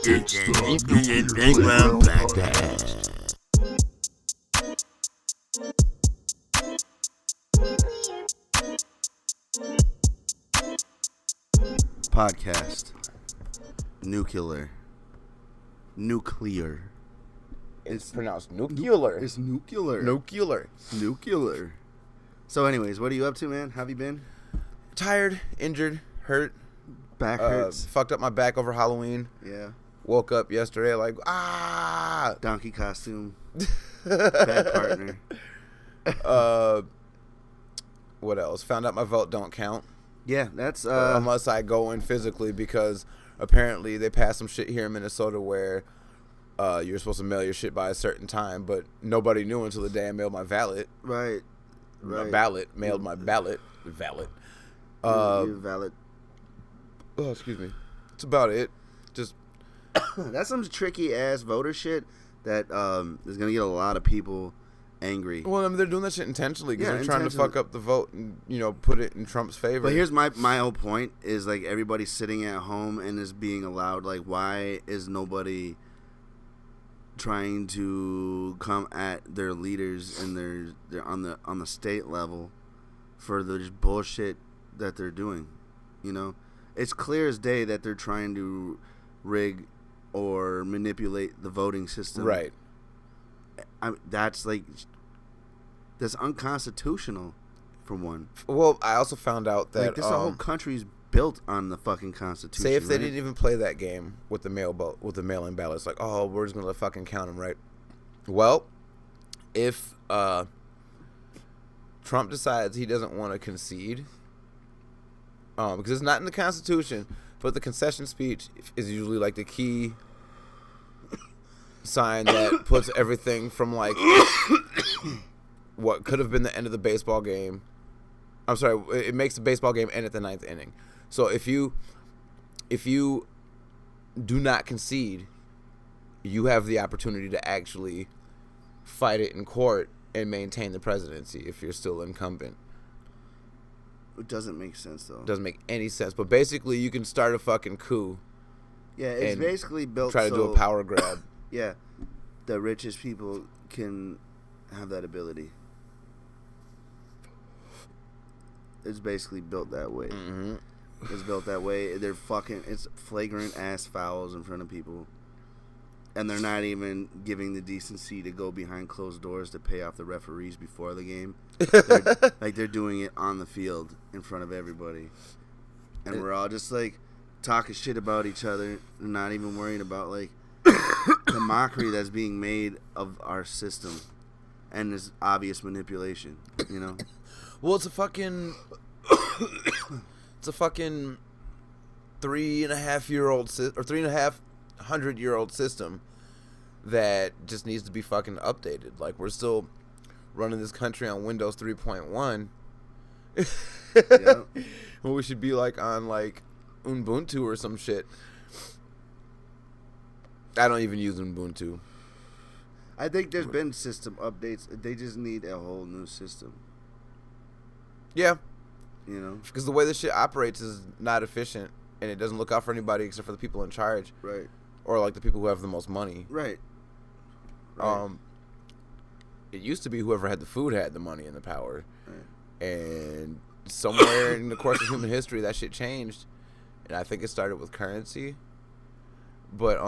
It's the Playground Podcast. Podcast. Nuclear. It's pronounced nuclear. It's nuclear. Nuclear. So anyways, what are you up to, man? How have you been? Tired, injured, hurt. Back hurts. Fucked up my back over Halloween. Yeah. Woke up yesterday like, Donkey costume. Bad partner. What else? Found out my vote don't count. Yeah, that's unless I go in physically, because apparently they passed some shit here in Minnesota where you're supposed to mail your shit by a certain time, but nobody knew until the day I mailed my ballot. Right. My ballot. Mailed my ballot. Valid. Valid. Oh, excuse me. That's about it. Just that's some tricky ass voter shit that is gonna get a lot of people angry. Well, I mean, they're doing that shit intentionally because they're trying to intentionally. fuck up the vote and, put it in Trump's favor. But here's my whole point is, like, everybody's sitting at home and is being allowed, like, why is nobody trying to come at their leaders and they're on the state level for the bullshit that they're doing? It's clear as day that they're trying to rig or manipulate the voting system. Right. That's unconstitutional, for one. Well, I also found out that this whole country's built on the fucking Constitution. Say if they right? didn't even play that game with the mail-in ballots, like, oh, we're just gonna fucking count them, right? Well, if Trump decides he doesn't want to concede, because it's not in the Constitution, but the concession speech is usually like the key sign that puts everything from, like, what could have been the end of the baseball game. I'm sorry, it makes the baseball game end at the 9th inning. So if you do not concede, you have the opportunity to actually fight it in court and maintain the presidency if you're still incumbent. It doesn't make sense, though. Doesn't make any sense. But basically, you can start a fucking coup. Yeah, it's basically built try to do a power grab. Yeah, the richest people can have that ability. It's basically built that way. Mm-hmm. It's built that way. It's flagrant ass fouls in front of people. And they're not even giving the decency to go behind closed doors to pay off the referees before the game. They're doing it on the field in front of everybody. And we're all just, like, talking shit about each other and not even worrying about, like, the mockery that's being made of our system and this obvious manipulation, Well, it's a fucking 3.5-year-old or 3,500-year-old system that just needs to be fucking updated. Like, we're still running this country on Windows 3.1. Yeah. Well, we should be, like, on, like, Ubuntu or some shit. I don't even use Ubuntu. I think there's been system updates. They just need a whole new system. Yeah. Because the way this shit operates is not efficient, and it doesn't look out for anybody except for the people in charge. Right. Or, like, the people who have the most money. Right. It used to be whoever had the food had the money and the power. Right. And somewhere in the course of human history, that shit changed. And I think it started with currency. But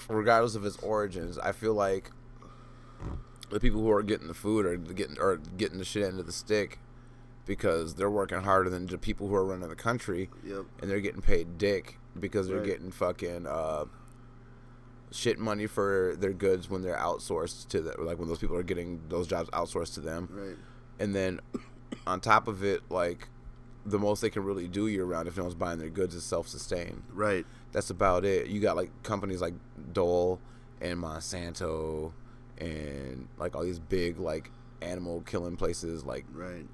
regardless of its origins, I feel like the people who are getting the food are getting the shit end of the stick because they're working harder than the people who are running the country. Yep. And they're getting paid dick because they're getting fucking shit money for their goods when they're outsourced to them, like when those people are getting those jobs outsourced to them. Right. And then on top of it, like, the most they can really do year round if no one's buying their goods is self-sustain. Right. That's about it. You got, like, companies like Dole and Monsanto and, like, all these big, like, animal killing places, like, right,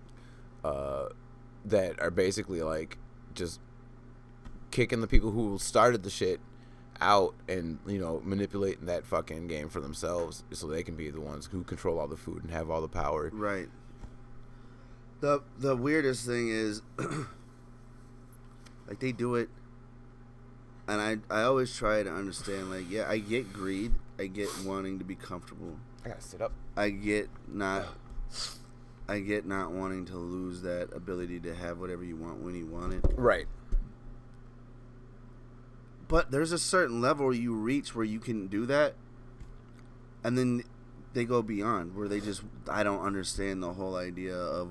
that are basically, like, just kicking the people who started the shit out and, manipulating that fucking game for themselves so they can be the ones who control all the food and have all the power. Right. The weirdest thing is, like, they do it And I always try to understand, like, yeah, I get greed. I get wanting to be comfortable. I gotta sit up. I get not wanting to lose that ability to have whatever you want when you want it. Right. But there's a certain level you reach where you can do that, and then they go beyond, where I don't understand the whole idea of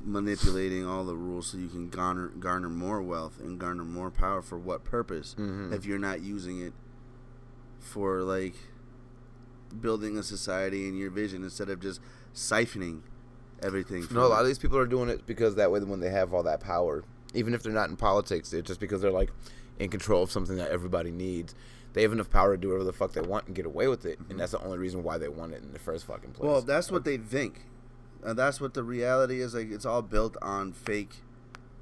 manipulating all the rules so you can garner more wealth and garner more power. For what purpose? If you're not using it for, like, building a society in your vision, instead of just siphoning everything. No, a lot of these people are doing it because that way, when they have all that power, even if they're not in politics, it's just because they're, like, in control of something that everybody needs. They have enough power to do whatever the fuck they want and get away with it, and that's the only reason why they want it in the first fucking place. Well, that's what they think. That's what the reality is. Like, it's all built on fake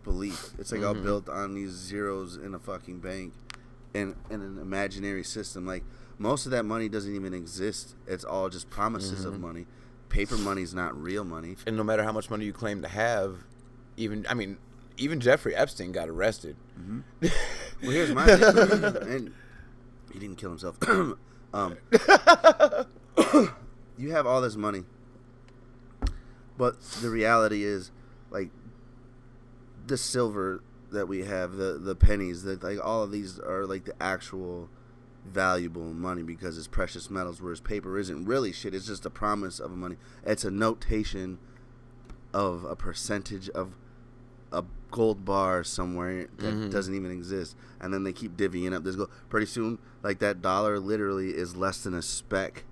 belief. It's like all built on these zeros in a fucking bank and an imaginary system. Like, most of that money doesn't even exist. It's all just promises of money. Paper money's not real money. And no matter how much money you claim to have, even Jeffrey Epstein got arrested. Well, here's my thing. And he didn't kill himself. You have all this money, but the reality is, like, the silver that we have, the pennies, that, like, all of these are, like, the actual valuable money because it's precious metals, whereas paper isn't really shit. It's just a promise of money. It's a notation of a percentage of a gold bar somewhere that doesn't even exist, and then they keep divvying up this gold. Pretty soon, like, that dollar literally is less than a speck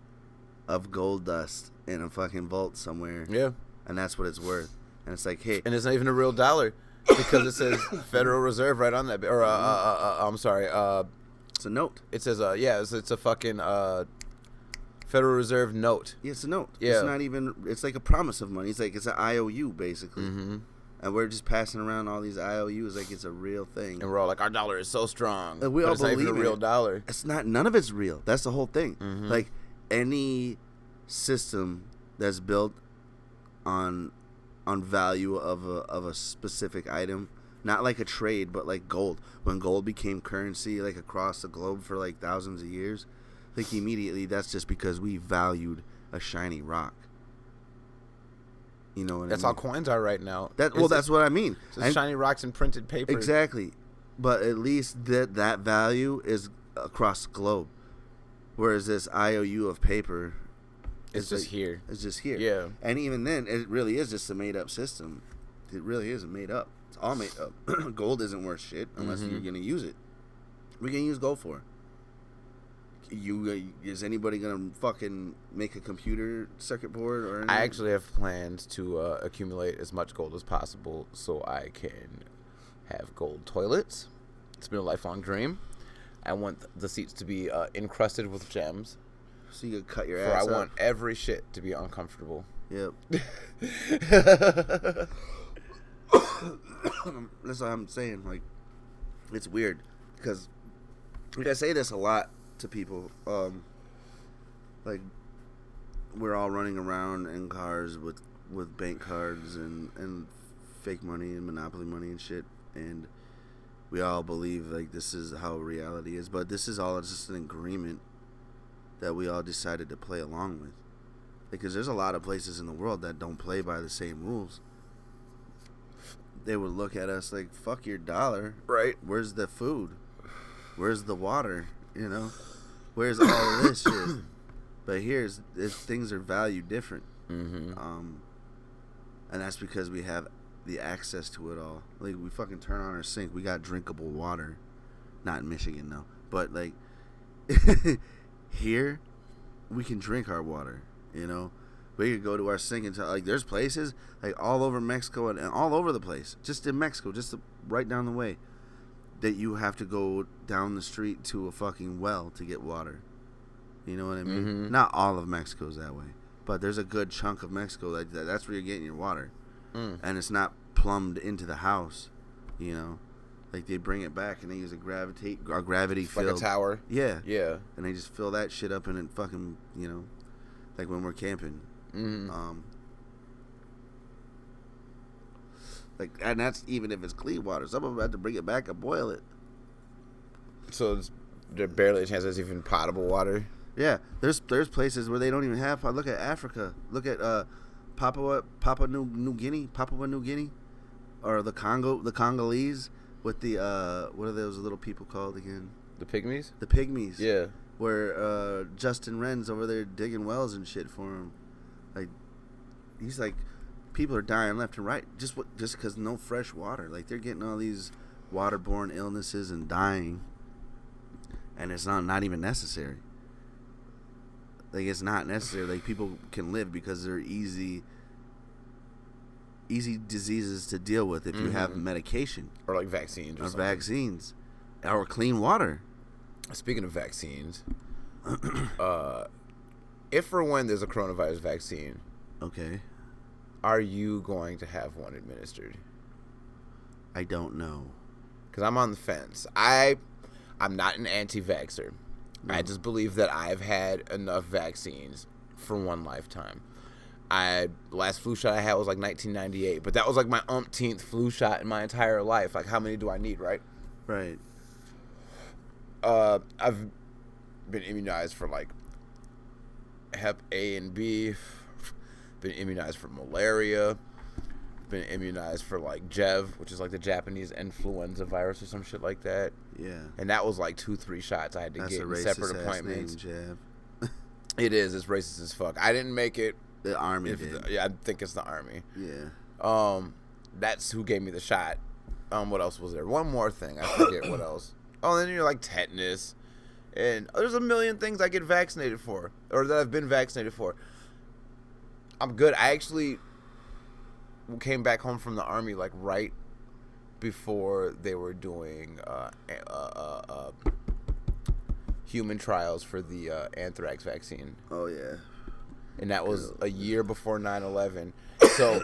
of gold dust in a fucking vault somewhere. Yeah. And that's what it's worth. And it's like, hey, and it's not even a real dollar because it says Federal Reserve right on that. Or I'm sorry. It's a note. It says it's a fucking Federal Reserve note. Yeah, it's a note. Yeah. It's not even. It's like a promise of money. It's like it's an IOU basically. And we're just passing around all these IOUs like it's a real thing. And we're all like, our dollar is so strong. And we but all it's not even a believe real it. dollar. It's not. None of it's real. That's the whole thing. Like, any system that's built on value of a specific item, not like a trade, but like gold. When gold became currency, like, across the globe for, like, thousands of years, like, immediately that's just because we valued a shiny rock. You know what That's I mean? how coins are right now. That's what I mean. It's shiny rocks and printed paper. Exactly. But at least that value is across the globe. Whereas this IOU of paper, It's just here. It's just here. Yeah. And even then, it really is just a made-up system. It really isn't made up. It's all made up. Gold isn't worth shit unless you're going to use it. What are you going to use gold for? Is anybody going to fucking make a computer circuit board or anything? I actually have plans to accumulate as much gold as possible so I can have gold toilets. It's been a lifelong dream. I want the seats to be encrusted with gems. So you could cut your For ass I up. want every shit to be uncomfortable. Yep. That's what I'm saying. Like, it's weird because, like, I say this a lot to people. Like, we're all running around in cars with bank cards and fake money and monopoly money and shit, and we all believe, like, this is how reality is, but this is all just an agreement that we all decided to play along with. Because there's a lot of places in the world that don't play by the same rules. They would look at us like, fuck your dollar. Right. Where's the food? Where's the water? You know? Where's all of this shit? But things are valued different. And that's because we have the access to it all. Like, we fucking turn on our sink. We got drinkable water. Not in Michigan, though. But, like, here, we can drink our water, you know? We could go to our sink and tell, like, there's places, like, all over Mexico and all over the place, just in Mexico, right down the way, that you have to go down the street to a fucking well to get water. You know what I mean? Not all of Mexico's that way, but there's a good chunk of Mexico that's where you're getting your water. And it's not plumbed into the house, you know? Like, they bring it back and they use a gravity field. Like a tower. Yeah. Yeah. And they just fill that shit up and it fucking, you know, like when we're camping. Like, and that's even if it's clean water. Some of them have to bring it back and boil it. So there's barely a chance there's even potable water. Yeah, there's places where they don't even have. Look at Africa. Look at Papua New Guinea, or the Congolese with the what are those little people called again? The pygmies. The pygmies. Yeah. Where Justin Wren's over there digging wells and shit for him. Like, he's like, people are dying left and right just because no fresh water. Like, they're getting all these waterborne illnesses and dying, and it's not even necessary. Like, it's not necessary. Like, people can live because they're easy diseases to deal with if you have medication or like vaccines or clean water. Speaking of vaccines, if or when there's a coronavirus vaccine, okay, are you going to have one administered? I don't know, because I'm on the fence. I'm not an anti-vaxxer. No. I just believe that I've had enough vaccines for one lifetime. The last flu shot I had was like 1998, but that was like my umpteenth flu shot in my entire life. Like, how many do I need, right? Right. I've been immunized for like Hep A and B, been immunized for malaria, been immunized for like JEV, which is like the Japanese influenza virus or some shit like that. Yeah. And that was like 2-3 shots I had to get in separate appointments. Name, it is. It's racist as fuck. I didn't make it. The Army did. I think it's the Army. Yeah. That's who gave me the shot. What else was there? One more thing. I forget what else. Oh, then you're like tetanus. And there's a million things I get vaccinated for. Or that I've been vaccinated for. I'm good. I actually came back home from the Army like right before they were doing human trials for the anthrax vaccine. Oh, yeah. And that was a year before 9/11. So,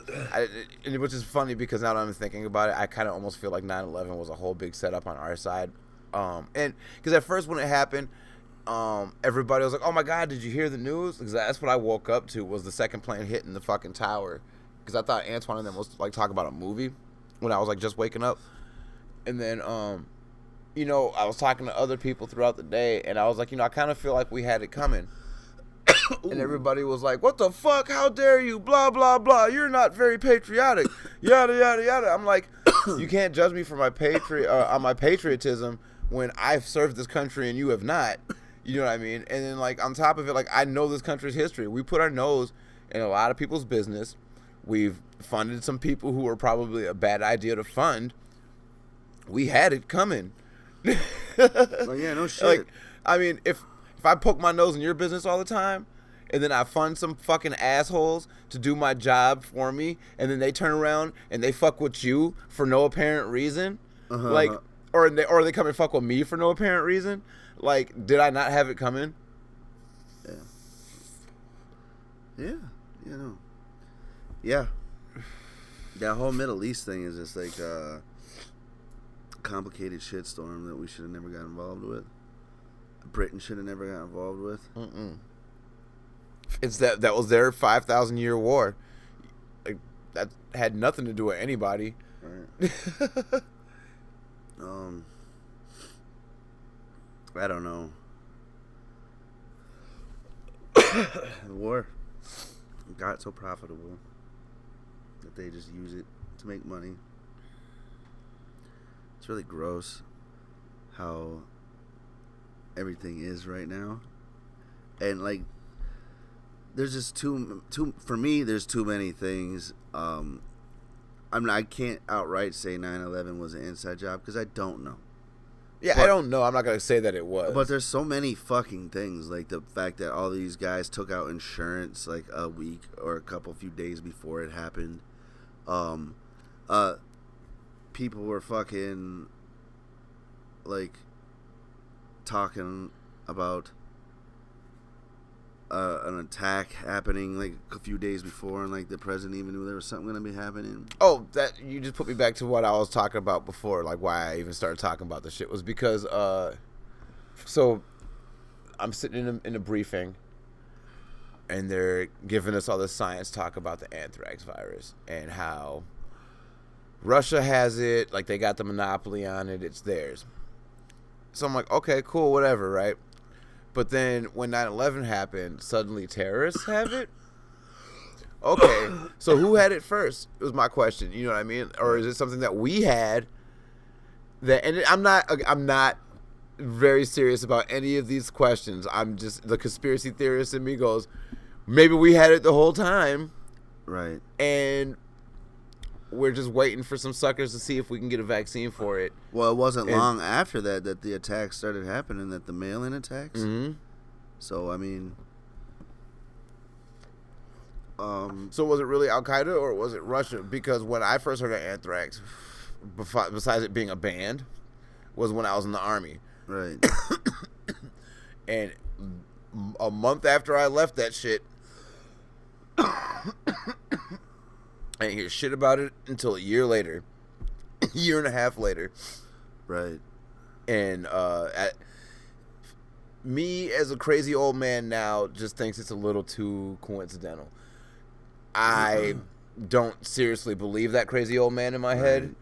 which is funny because now that I'm thinking about it, I kind of almost feel like 9/11 was a whole big setup on our side. And because at first when it happened, everybody was like, "Oh my God, did you hear the news?" Because that's what I woke up to was the second plane hitting the fucking tower. Because I thought Antoine and them was like talking about a movie when I was like just waking up. And then, you know, I was talking to other people throughout the day, and I was like, you know, I kind of feel like we had it coming. And everybody was like, "What the fuck? How dare you? Blah, blah, blah. You're not very patriotic. Yada, yada, yada." I'm like, you can't judge me for my on my patriotism when I've served this country and you have not. You know what I mean? And then, like, on top of it, like, I know this country's history. We put our nose in a lot of people's business. We've funded some people who were probably a bad idea to fund. We had it coming. Well, yeah, no shit. Like, I mean, if I poke my nose in your business all the time, and then I fund some fucking assholes to do my job for me, and then they turn around and they fuck with you for no apparent reason, like, or they come and fuck with me for no apparent reason. Like, did I not have it coming? Yeah. Yeah. That whole Middle East thing is just like a complicated shitstorm that we should have never got involved with. Britain should have never got involved with. It's that was their 5,000-year war. Like, that had nothing to do with anybody. Right. I don't know. The war got so profitable that they just use it to make money. It's really gross how everything is right now, and like, there's just too for me. There's too many things. I can't outright say 9/11 was an inside job because I don't know. Yeah, I don't know. I'm not gonna say that it was. But there's so many fucking things, like the fact that all these guys took out insurance like a week or a few days before it happened. People were fucking like talking about an attack happening like a few days before, and like the president even knew there was something going to be happening. Oh, that you just put me back to what I was talking about before, like why I even started talking about this shit was because so I'm sitting in a briefing, and they're giving us all this science talk about the anthrax virus and how Russia has it, like they got the monopoly on it, it's theirs. So I'm like, okay, cool, whatever, right? But then when 9/11 happened, suddenly terrorists have it. Okay, so who had it first? Was my question. You know what I mean? Or is it something that we had? That, and I'm not very serious about any of these questions. I'm just, the conspiracy theorist in me goes, maybe we had it the whole time, right? And we're just waiting for some suckers to see if we can get a vaccine for it. Well, it wasn't long after that the attacks started happening, that the mail-in attacks. Mm-hmm. So I mean, so was it really Al-Qaeda or was it Russia? Because when I first heard of anthrax, besides it being a band, was when I was in the Army. Right. And a month after I left that shit, I didn't hear shit about it until a year later. A year and a half later. Right. And me, as a crazy old man now, just thinks it's a little too coincidental. I don't seriously believe that crazy old man in my head.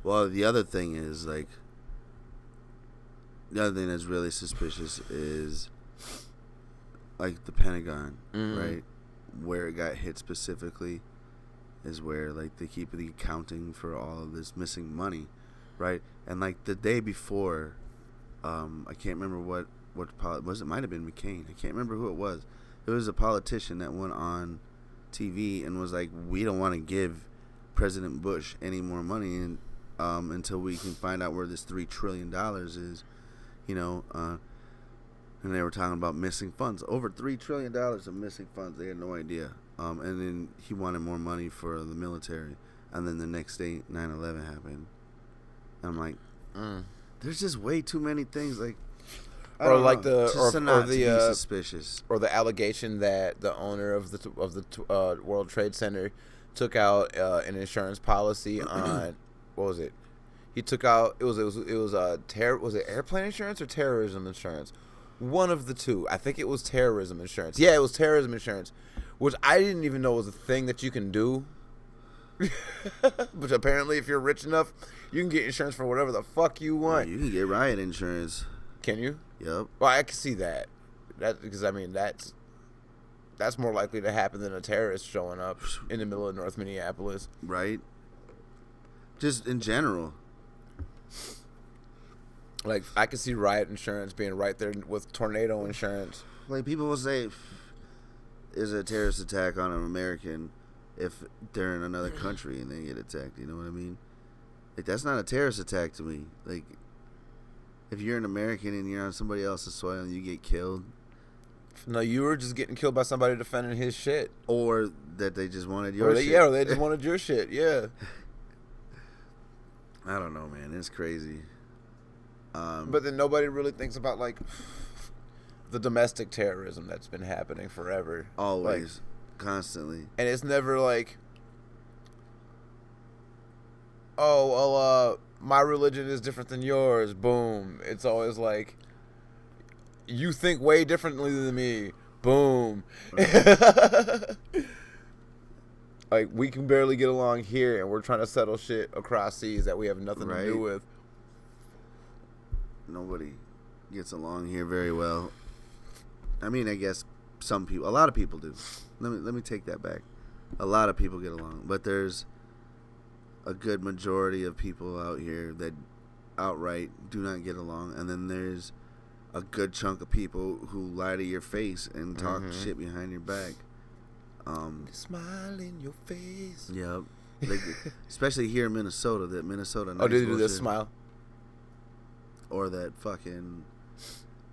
Well, the other thing is, like, the other thing that's really suspicious is, like, the Pentagon, right? Where it got hit specifically is where, like, they keep the accounting for all of this missing money, right? And, like, the day before, I can't remember what was it. Might have been McCain. I can't remember who it was. It was a politician that went on TV and was like, we don't want to give President Bush any more money until we can find out where this $3 trillion is, you know. And they were talking about missing funds. Over $3 trillion of missing funds. They had no idea. And then he wanted more money for the military. And then the next day, 9/11 happened. And I'm like, there's just way too many things. Like, or like suspicious, or the allegation that the owner of the World Trade Center took out an insurance policy on, what was it? He took out, was it airplane insurance or terrorism insurance? One of the two. I think it was terrorism insurance. Yeah, it was terrorism insurance, which I didn't even know was a thing that you can do. But apparently, if you're rich enough, you can get insurance for whatever the fuck you want. You can get riot insurance. Can you? Yep. Well, I can see that. Because I mean that's more likely to happen than a terrorist showing up in the middle of North Minneapolis. Right. Just in general. Like, I can see riot insurance being right there with tornado insurance. Like, people will say, is a terrorist attack on an American if they're in another country and they get attacked. You know what I mean? Like, that's not a terrorist attack to me. Like, if you're an American and you're on somebody else's soil and you get killed. No, you were just getting killed by somebody defending his shit. Or that they just wanted your shit. Yeah, or they just wanted your shit, yeah. I don't know, man. It's crazy. But then nobody really thinks about, like, the domestic terrorism that's been happening forever. Always. Constantly. And it's never like, oh, well, my religion is different than yours. Boom. It's always like, you think way differently than me. Boom. Like, we can barely get along here, and we're trying to settle shit across seas that we have nothing to do with. Nobody gets along here very well. I mean, I guess a lot of people do. Let me take that back. A lot of people get along, but there's a good majority of people out here that outright do not get along, and then there's a good chunk of people who lie to your face and talk shit behind your back. Smile in your face. Yep. Like, especially here in Minnesota, that Minnesota. Oh, did you do this smile? Or that fucking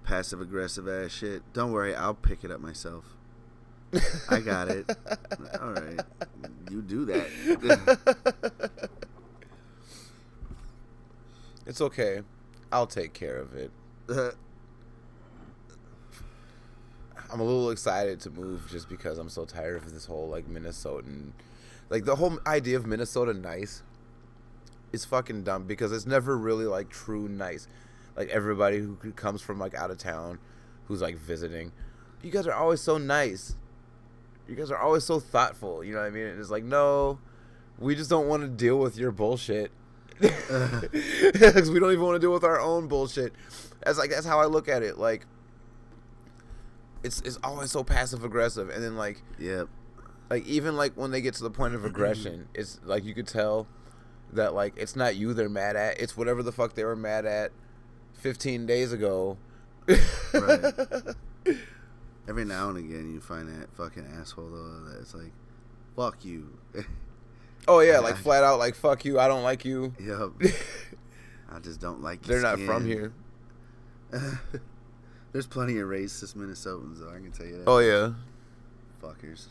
passive aggressive ass shit. Don't worry, I'll pick it up myself. I got it. All right, you do that. It's okay. I'll take care of it. I'm a little excited to move just because I'm so tired of this whole, like, Minnesotan, like, the whole idea of Minnesota nice is fucking dumb because it's never really, like, true nice. Like, everybody who comes from, like, out of town who's, like, visiting, you guys are always so nice. You guys are always so thoughtful, you know what I mean? And it's like, no, we just don't want to deal with your bullshit. Because we don't even want to deal with our own bullshit. That's how I look at it. Like, it's always so passive aggressive, and then like, Yep. like even like when they get to the point of aggression, it's like you could tell that like it's not you they're mad at, it's whatever the fuck they were mad at 15 days ago. Right. Every now and again, you find that fucking asshole though. That's like, fuck you. Oh yeah, like flat out, like fuck you. I don't like you. Yep. I just don't like. They're your not skin. from here. There's plenty of racist Minnesotans though. I can tell you that. Oh yeah. Fuckers.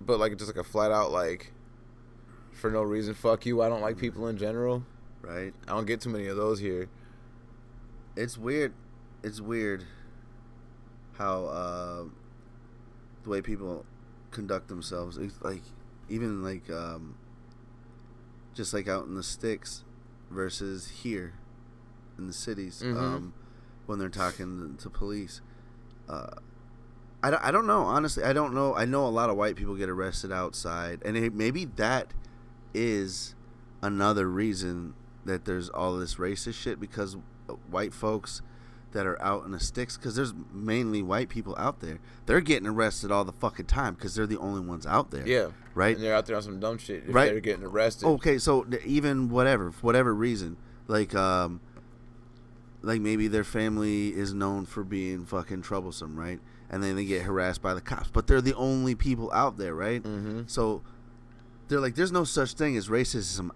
But like just like a flat out like, for no reason, fuck you. I don't like people in general. Right. I don't get too many of those here. It's weird. It's weird how the way people conduct themselves. It's like even like just like out in the sticks versus here in the cities. Mm-hmm. When they're talking to police. I don't know, honestly. I don't know. I know a lot of white people get arrested outside, and maybe that is another reason that there's all this racist shit, because white folks that are out in the sticks, because there's mainly white people out there, they're getting arrested all the fucking time because they're the only ones out there. Yeah. Right? And they're out there on some dumb shit if Right. they're getting arrested. Okay, so even for whatever reason, like maybe their family is known for being fucking troublesome, right? And then they get harassed by the cops, but they're the only people out there, right? Mm-hmm. So they're like, there's no such thing as racism.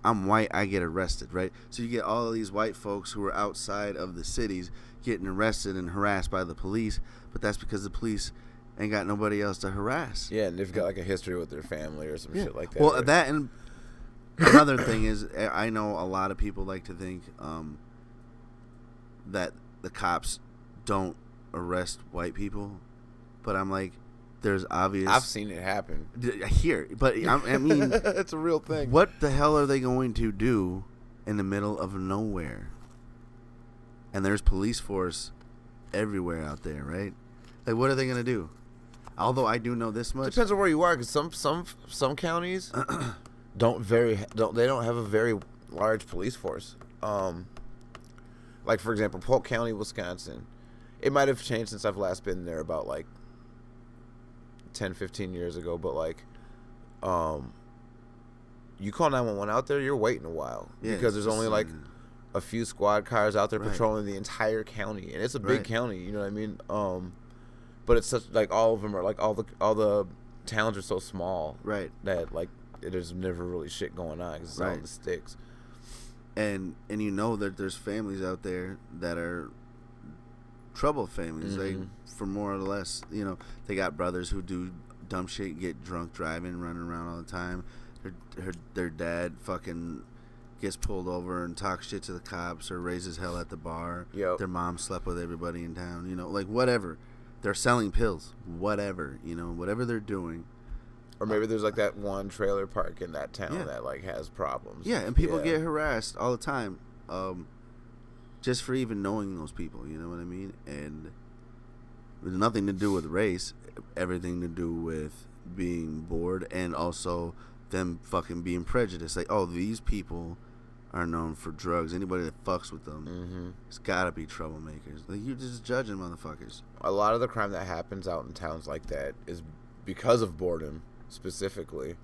I'm white, I get arrested, right? So you get all of these white folks who are outside of the cities getting arrested and harassed by the police, but that's because the police ain't got nobody else to harass. Yeah, and they've got like a history with their family or some shit like that. Well, right? that, and another thing is, I know a lot of people like to think that the cops don't arrest white people, but I'm like, there's obvious. I've seen it happen here, but I mean, it's a real thing. What the hell are they going to do in the middle of nowhere? And there's police force everywhere out there, right? Like, what are they gonna do? Although I do know this much. Depends on where you are, because some counties don't have a very large police force. Like for example, Polk County, Wisconsin. It might have changed since I've last been there, about like 10, 15 years ago, but like you call 911 out there, you're waiting a while, because there's only like a few squad cars out there patrolling the entire county, and it's a big county, you know what I mean? But it's such, like, all of them are like, all the towns are so small, right, that like there's never really shit going on because it's all in the sticks. And you know that there's families out there that are trouble families, like, for more or less, you know, they got brothers who do dumb shit, get drunk driving, running around all the time. Their dad fucking gets pulled over and talks shit to the cops or raises hell at the bar. Yep. Their mom slept with everybody in town, you know, like, whatever. They're selling pills, whatever, you know, whatever they're doing. Or maybe there's like that one trailer park in that town that like has problems. Yeah, and people get harassed all the time, just for even knowing those people. You know what I mean? And there's nothing to do with race, everything to do with being bored, and also them fucking being prejudiced. Like, oh, these people are known for drugs. Anybody that fucks with them, it's gotta be troublemakers. Like, you're just judging motherfuckers. A lot of the crime that happens out in towns like that is because of boredom. Specifically,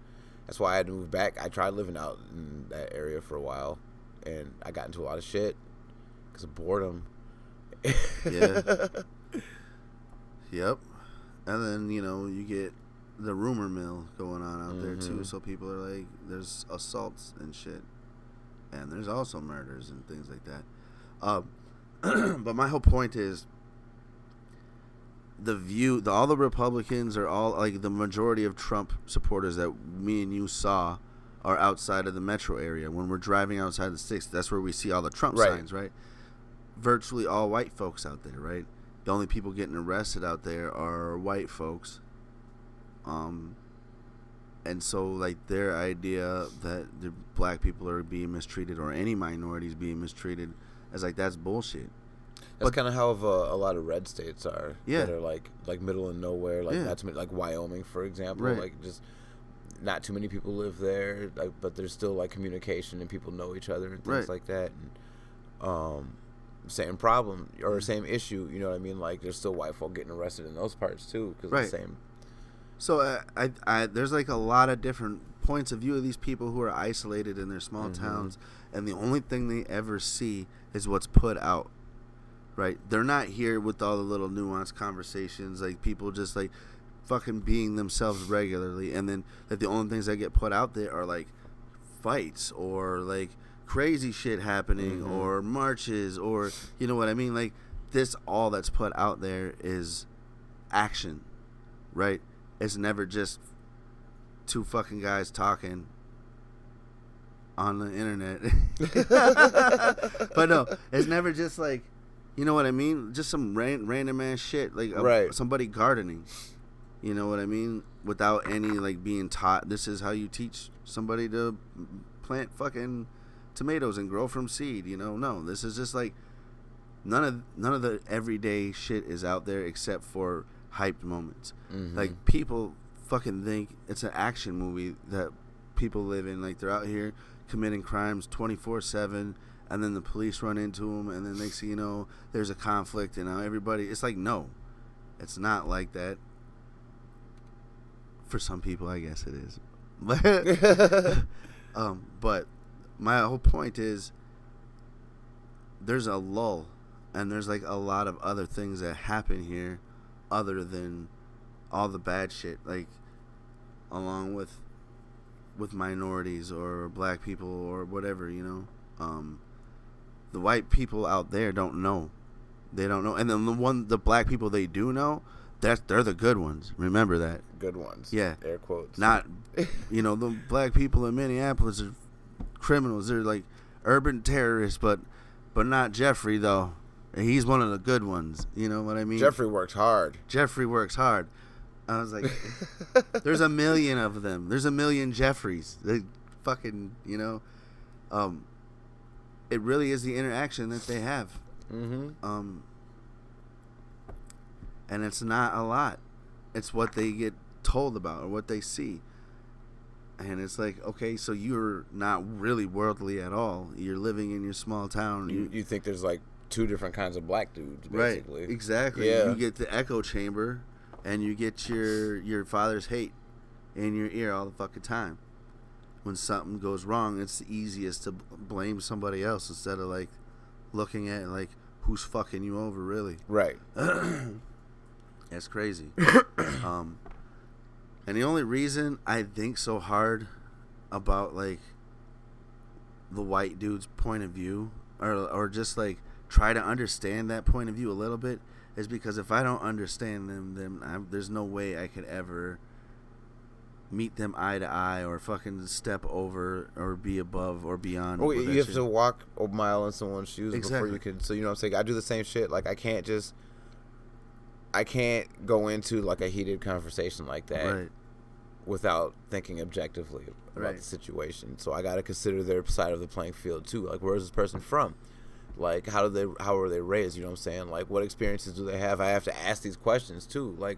that's why I had to move back. I tried living out in that area for a while, and I got into a lot of shit because of boredom. Yeah. Yep. And then, you know, you get the rumor mill going on out there too. So people are like, there's assaults and shit, and there's also murders and things like that. But my whole point is, all the Republicans are all, like, the majority of Trump supporters that me and you saw are outside of the metro area. When we're driving outside the sticks, that's where we see all the Trump signs, right? Virtually all white folks out there, right? The only people getting arrested out there are white folks. And so, like, their idea that the black people are being mistreated, or any minorities being mistreated, is like, that's bullshit. That's kind of how a lot of red states are. Yeah. That are like middle of nowhere, like not to like Wyoming, for example. Right. Like, just not too many people live there, like, but there's still like communication and people know each other and things like that. And, same problem or same issue, you know what I mean? Like, there's still white folk getting arrested in those parts too, because the same. So I there's like a lot of different points of view of these people who are isolated in their small towns, and the only thing they ever see is what's put out. Right? They're not here with all the little nuanced conversations, like people just like fucking being themselves regularly, and then like the only things that get put out there are like fights or like crazy shit happening or marches, or you know what I mean? Like, this, all that's put out there is action, right? It's never just two fucking guys talking on the internet. But no, it's never just like, you know what I mean? Just some random ass shit, like somebody gardening. You know what I mean? Without any like being taught, this is how you teach somebody to plant fucking tomatoes and grow from seed. You know, no, this is just like none of the everyday shit is out there except for hyped moments. Like, people fucking think it's an action movie that people live in. Like, they're out here committing crimes 24/7, and then the police run into them, and then next thing you know, there's a conflict, and now everybody. It's like, no, it's not like that. For some people, I guess it is. But my whole point is, there's a lull, and there's like a lot of other things that happen here other than all the bad shit, like along with minorities or black people or whatever, you know. The white people out there don't know. They don't know. And then the black people they do know, they're the good ones. Remember that. Good ones. Yeah. Air quotes. Not, you know, the black people in Minneapolis are criminals. They're like urban terrorists, but not Jeffrey, though. He's one of the good ones. You know what I mean? Jeffrey works hard. I was like, there's a million of them. There's a million Jeffreys. They fucking, you know. It really is the interaction that they have. And it's not a lot. It's what they get told about or what they see. And it's like, okay, so you're not really worldly at all. You're living in your small town. You think there's like two different kinds of black dudes, basically. Right, exactly. Yeah. You get the echo chamber, and you get your father's hate in your ear all the fucking time. When something goes wrong, it's the easiest to blame somebody else instead of like looking at like who's fucking you over, really. Right. That's crazy. And the only reason I think so hard about like the white dude's point of view, or just like try to understand that point of view a little bit, is because if I don't understand them, then there's no way I could ever meet them eye to eye or fucking step over or be above or beyond. Oh, you have to walk a mile in someone's shoes before you can. So, you know what I'm saying? I do the same shit. Like, I can't go into like a heated conversation like that without thinking objectively about the situation. So I got to consider their side of the playing field too. Like, where is this person from? Like, how were they raised? You know what I'm saying? Like, what experiences do they have? I have to ask these questions too. Like,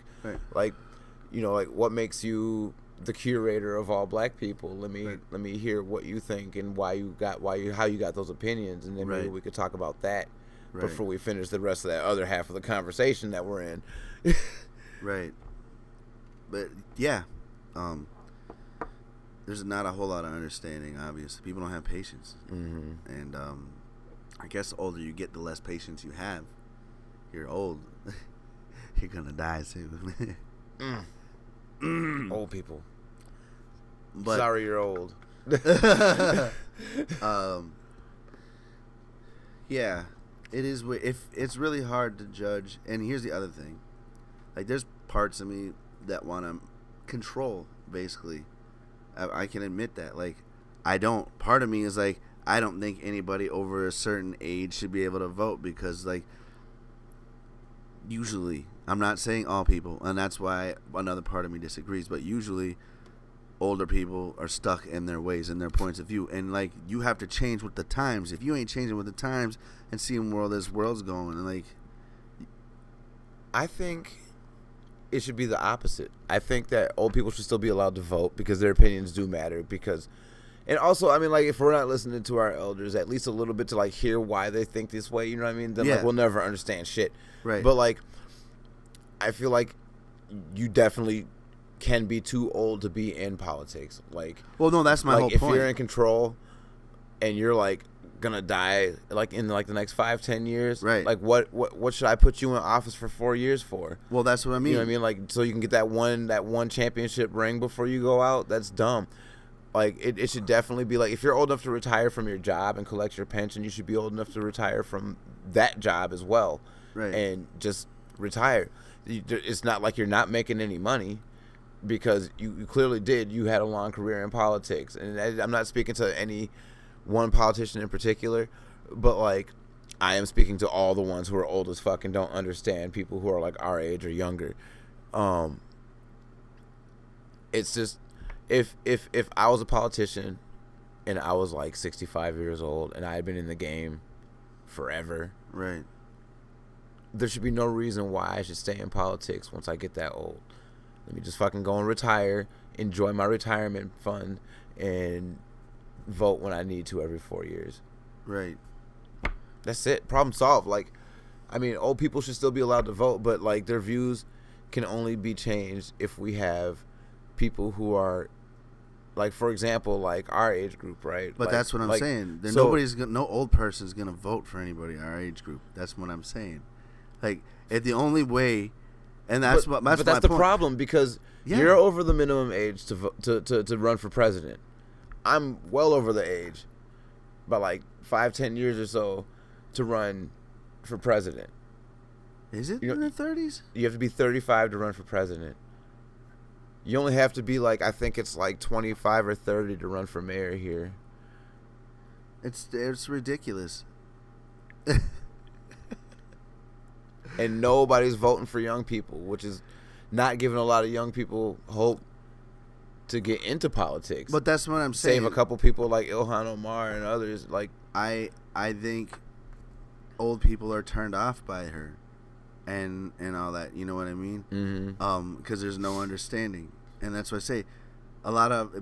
you know, like, what makes you the curator of all black people? Let me hear what you think and how you got those opinions, and then maybe we could talk about that before we finish the rest of that other half of the conversation that we're in. Right. But yeah, there's not a whole lot of understanding. Obviously, people don't have patience, and I guess the older you get, the less patience you have. You're old, you're gonna die soon. Old people. But, sorry, you're old. Yeah, it is. If it's really hard to judge, and here's the other thing, like there's parts of me that want to control. Basically, I can admit that. Like, I don't. Part of me is like, I don't think anybody over a certain age should be able to vote because, like, usually, I'm not saying all people, and that's why another part of me disagrees, but usually older people are stuck in their ways and their points of view, and like, you have to change with the times. If you ain't changing with the times and seeing where this world's going, and like, I think it should be the opposite. I think that old people should still be allowed to vote because their opinions do matter. And also, I mean, like, if we're not listening to our elders at least a little bit to, like, hear why they think this way, you know what I mean? Then, like, we'll never understand shit. Right. But, like, I feel like you definitely can be too old to be in politics. Like, well, no, that's my whole if point. If you're in control and you're, like, gonna die, like, in, like, the next 5-10 years, right? Like, what should I put you in office for 4 years for? Well, that's what I mean. You know what I mean? Like, so you can get that one championship ring before you go out? That's dumb. Like, it should definitely be like, if you're old enough to retire from your job and collect your pension, you should be old enough to retire from that job as well. Right. And just retire. It's not like you're not making any money, because you clearly did. You had a long career in politics. And I'm not speaking to any one politician in particular, but, like, I am speaking to all the ones who are old as fuck and don't understand people who are, like, our age or younger. It's just... If I was a politician and I was like 65 years old and I had been in the game forever, right, there should be no reason why I should stay in politics once I get that old. Let me just fucking go and retire, enjoy my retirement fund, and vote when I need to every 4 years. Right. That's it. Problem solved. Like, I mean, old people should still be allowed to vote, but, like, their views can only be changed if we have people who are, like, for example, like our age group, right? But like, that's what I'm saying. No old person's gonna vote for anybody our age group. That's what I'm saying. Like, if the only way, and that's but that's the point. problem, because you're over the minimum age to run for president. I'm well over the age, by like 5-10 years or so, to run for president. Is it in the 30s? You have to be 35 to run for president. You only have to be, like, I think it's like 25 or 30 to run for mayor here. It's ridiculous. And nobody's voting for young people, which is not giving a lot of young people hope to get into politics. But that's what I'm saying. Save a couple people like Ilhan Omar and others. Like, I think old people are turned off by her. And all that, you know what I mean? Mm-hmm. Because there's no understanding, and that's why I say a lot of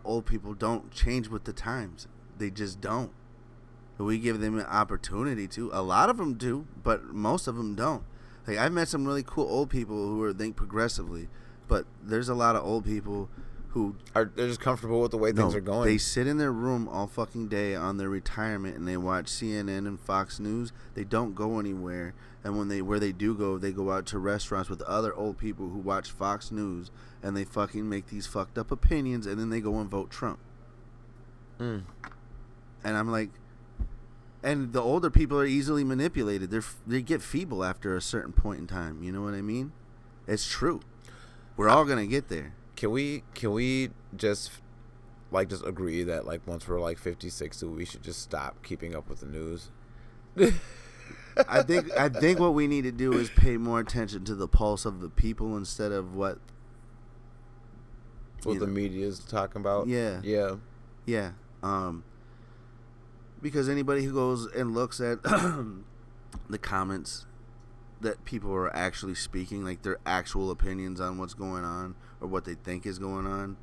old people don't change with the times. They just don't. We give them an opportunity to. A lot of them do, but most of them don't. Like, I've met some really cool old people who think progressively, but there's a lot of old people who they're just comfortable with the way things are going. They sit in their room all fucking day on their retirement and they watch CNN and Fox News. They don't go anywhere. And where they do go, they go out to restaurants with other old people who watch Fox News, and they fucking make these fucked up opinions, and then they go and vote Trump. And I'm like, and the older people are easily manipulated. They get feeble after a certain point in time. You know what I mean? It's true. We're all gonna get there. Can we just agree that, like, once we're like 50, 60, we should just stop keeping up with the news? I think what we need to do is pay more attention to the pulse of the people instead of what the media is talking about. Yeah. Because anybody who goes and looks at the comments that people are actually speaking, like their actual opinions on what's going on or what they think is going on,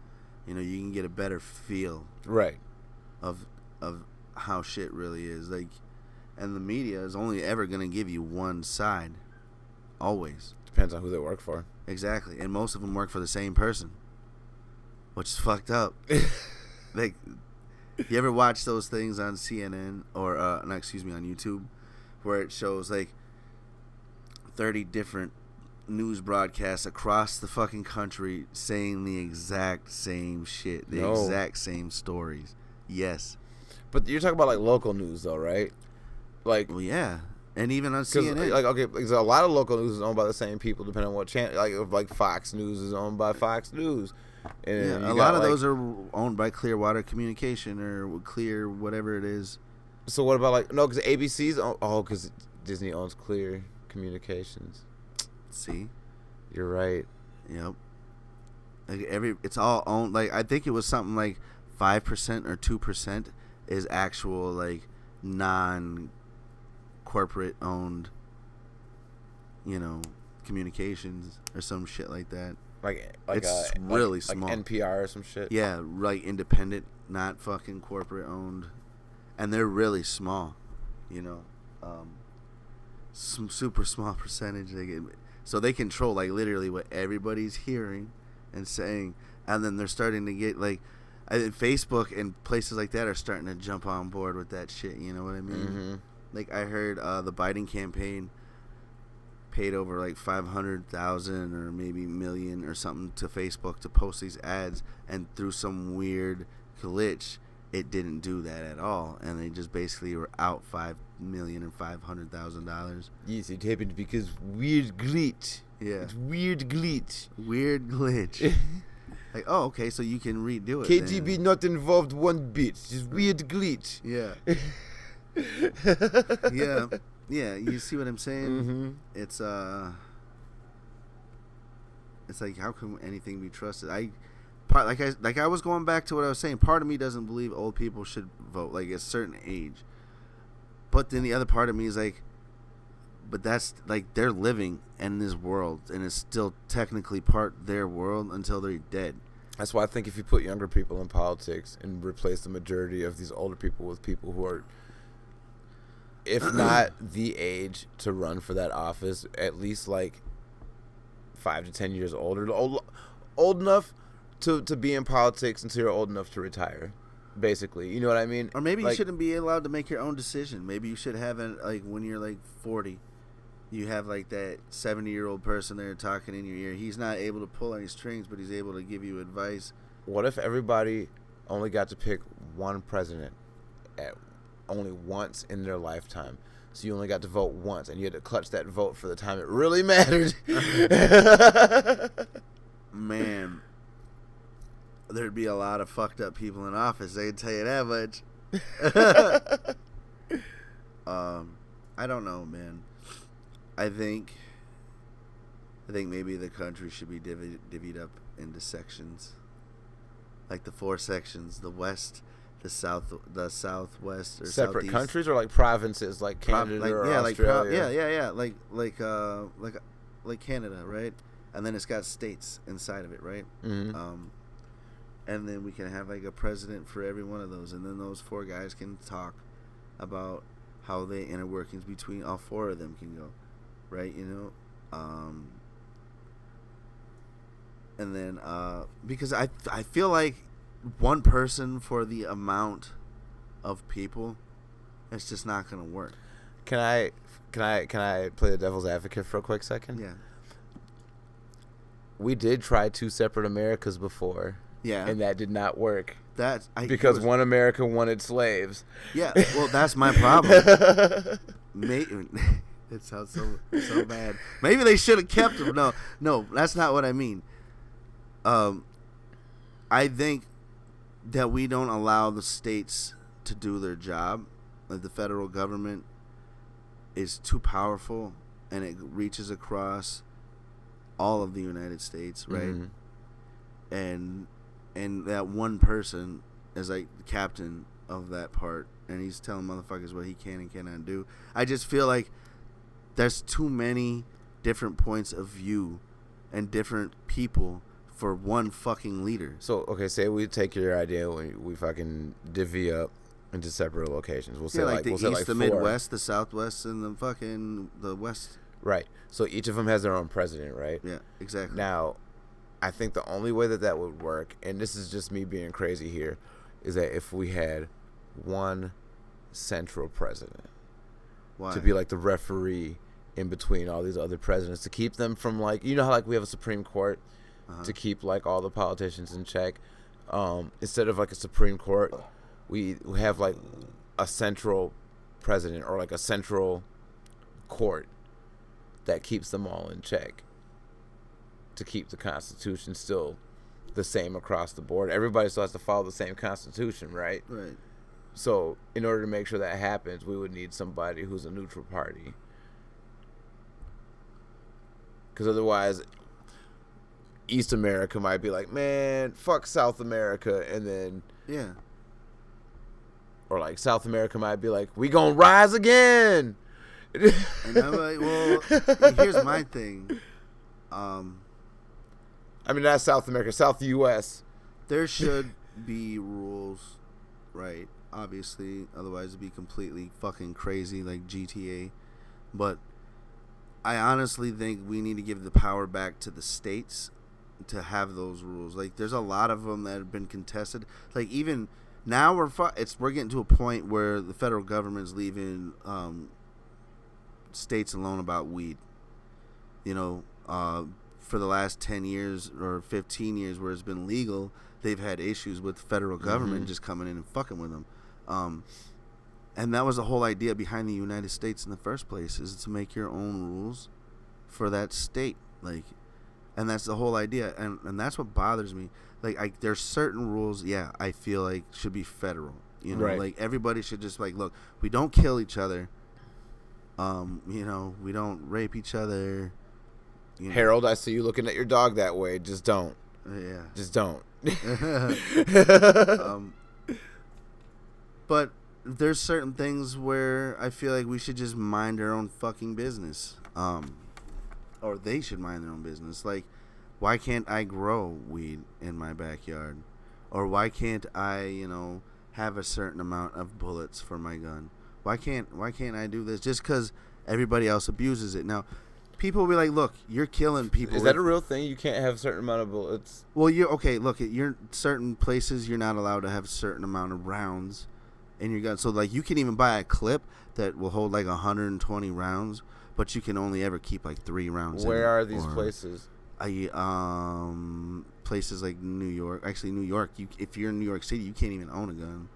you know, you can get a better feel, right, of how shit really is. Like, and the media is only ever going to give you one side. Always. Depends on who they work for. Exactly. And most of them work for the same person, which is fucked up. Like, you ever watch those things on CNN or, on YouTube, where it shows, like, 30 different news broadcasts across the fucking country saying the exact same shit, exact same stories? Yes. But you're talking about, like, local news, though, right? Like, well, yeah, and even on CNN, like, okay, because a lot of local news is owned by the same people, depending on what channel. Like Fox News is owned by Fox News, and a lot of those are owned by Clearwater Communication or Clear, whatever it is. So what about because ABC's because Disney owns Clear Communications. See, you're right. Yep. Like it's all owned. Like, I think it was something like 5% or 2% is actual, like, non-corporate owned, Communications or some shit like that. It's really like small. NPR or some shit. Yeah, like independent, not fucking corporate owned, and they're really small. Some super small percentage they get, so they control like literally what everybody's hearing and saying, and then they're starting to get like, Facebook and places like that are starting to jump on board with that shit. You know what I mean? Mm-hmm. Like I heard the Biden campaign paid over like 500,000 or maybe million or something to Facebook to post these ads, and through some weird glitch, it didn't do that at all, and they just basically were out $5,500,000. Yes, it happened because weird glitch. Yeah, it's weird glitch. Weird glitch. Like, oh, okay, so you can redo it. KGB then. not involved one bit. Just weird glitch. Yeah. Yeah. Yeah, you see what I'm saying? Mm-hmm. It's like, how can anything be trusted? I was going back to what I was saying. Part of me doesn't believe old people should vote, like, at a certain age. But then the other part of me is like, but that's like, they're living in this world, and it's still technically part their world until they're dead. That's why I think if you put younger people in politics and replace the majority of these older people with people who are, if not the age to run for that office, at least like 5 to 10 years older, old enough to be in politics until you're old enough to retire, basically. You know what I mean? Or maybe you shouldn't be allowed to make your own decision. Maybe you should have like when you're like 40, you have like that 70-year-old person there talking in your ear. He's not able to pull any strings, but he's able to give you advice. What if everybody only got to pick one president at only once in their lifetime? So you only got to vote once, and you had to clutch that vote for the time it really mattered. Man, there'd be a lot of fucked up people in office, I can tell you that much. I don't know, man. I think maybe the country should be divvied up into sections, like the 4 sections: the West, the South, the Southwest, or separate Southeast. countries, or like provinces, like Canada or Australia. Like Canada, right? And then it's got states inside of it, right? Mm-hmm. And then we can have like a president for every one of those, and then those 4 guys can talk about how the inner workings between all 4 of them can go, right? And then because I feel like one person for the amount of people, it's just not gonna work. Can I play the devil's advocate for a quick second? Yeah. We did try 2 separate Americas before. Yeah. And that did not work. Because one America wanted slaves. Yeah. Well, that's my problem. It sounds so bad. Maybe they should have kept them. No, that's not what I mean. I think that we don't allow the states to do their job. Like, the federal government is too powerful, and it reaches across all of the United States, right? Mm-hmm. And that one person is like the captain of that part, and he's telling motherfuckers what he can and cannot do. I just feel like there's too many different points of view and different people for one fucking leader. So, okay, say we take your idea, we fucking divvy up into separate locations. We'll say like the we'll East, the 4. Midwest, the Southwest, and the West. Right. So each of them has their own president, right? Yeah, exactly. Now, I think the only way that would work, and this is just me being crazy here, is that if we had one central president. Why? To be like the referee in between all these other presidents, to keep them from, like, you know how like we have a Supreme Court, to keep like all the politicians in check. Instead of like a Supreme Court, we have like a central president, or like a central court that keeps them all in check, to keep the Constitution still the same across the board. Everybody still has to follow the same Constitution, right? Right. So in order to make sure that happens, we would need somebody who's a neutral party, because otherwise East America might be like, man, fuck South America, and then or like South America might be like, we gonna rise again. And I'm like, well, here's my thing. I mean, that's South America, South U.S. There should be rules, right? Obviously, otherwise it'd be completely fucking crazy like GTA. But I honestly think we need to give the power back to the states to have those rules. Like, there's a lot of them that have been contested. Like, even now we're getting to a point where the federal government's leaving states alone about weed. You know, for the last 10 years or 15 years where it's been legal, they've had issues with the federal government just coming in and fucking with them. And that was the whole idea behind the United States in the first place, is to make your own rules for that state. Like, and that's the whole idea. And that's what bothers me. Like, there's certain rules, I feel like should be federal. You know, like everybody should just like, look, we don't kill each other. You know, we don't rape each other. You know. Harold, I see you looking at your dog that way. Just don't. Yeah. Just don't. But there's certain things where I feel like we should just mind our own fucking business. Or they should mind their own business. Like, why can't I grow weed in my backyard? Or why can't I, you know, have a certain amount of bullets for my gun? Why can't I do this? Just because everybody else abuses it. Now, people will be like, look, you're killing people. Is that a real thing? You can't have a certain amount of bullets? Well, look, at your certain places, you're not allowed to have a certain amount of rounds in your gun. So, like, you can even buy a clip that will hold, like, 120 rounds, but you can only ever keep, like, 3 rounds. Where are these places? Places like New York. Actually, New York, if you're in New York City, you can't even own a gun.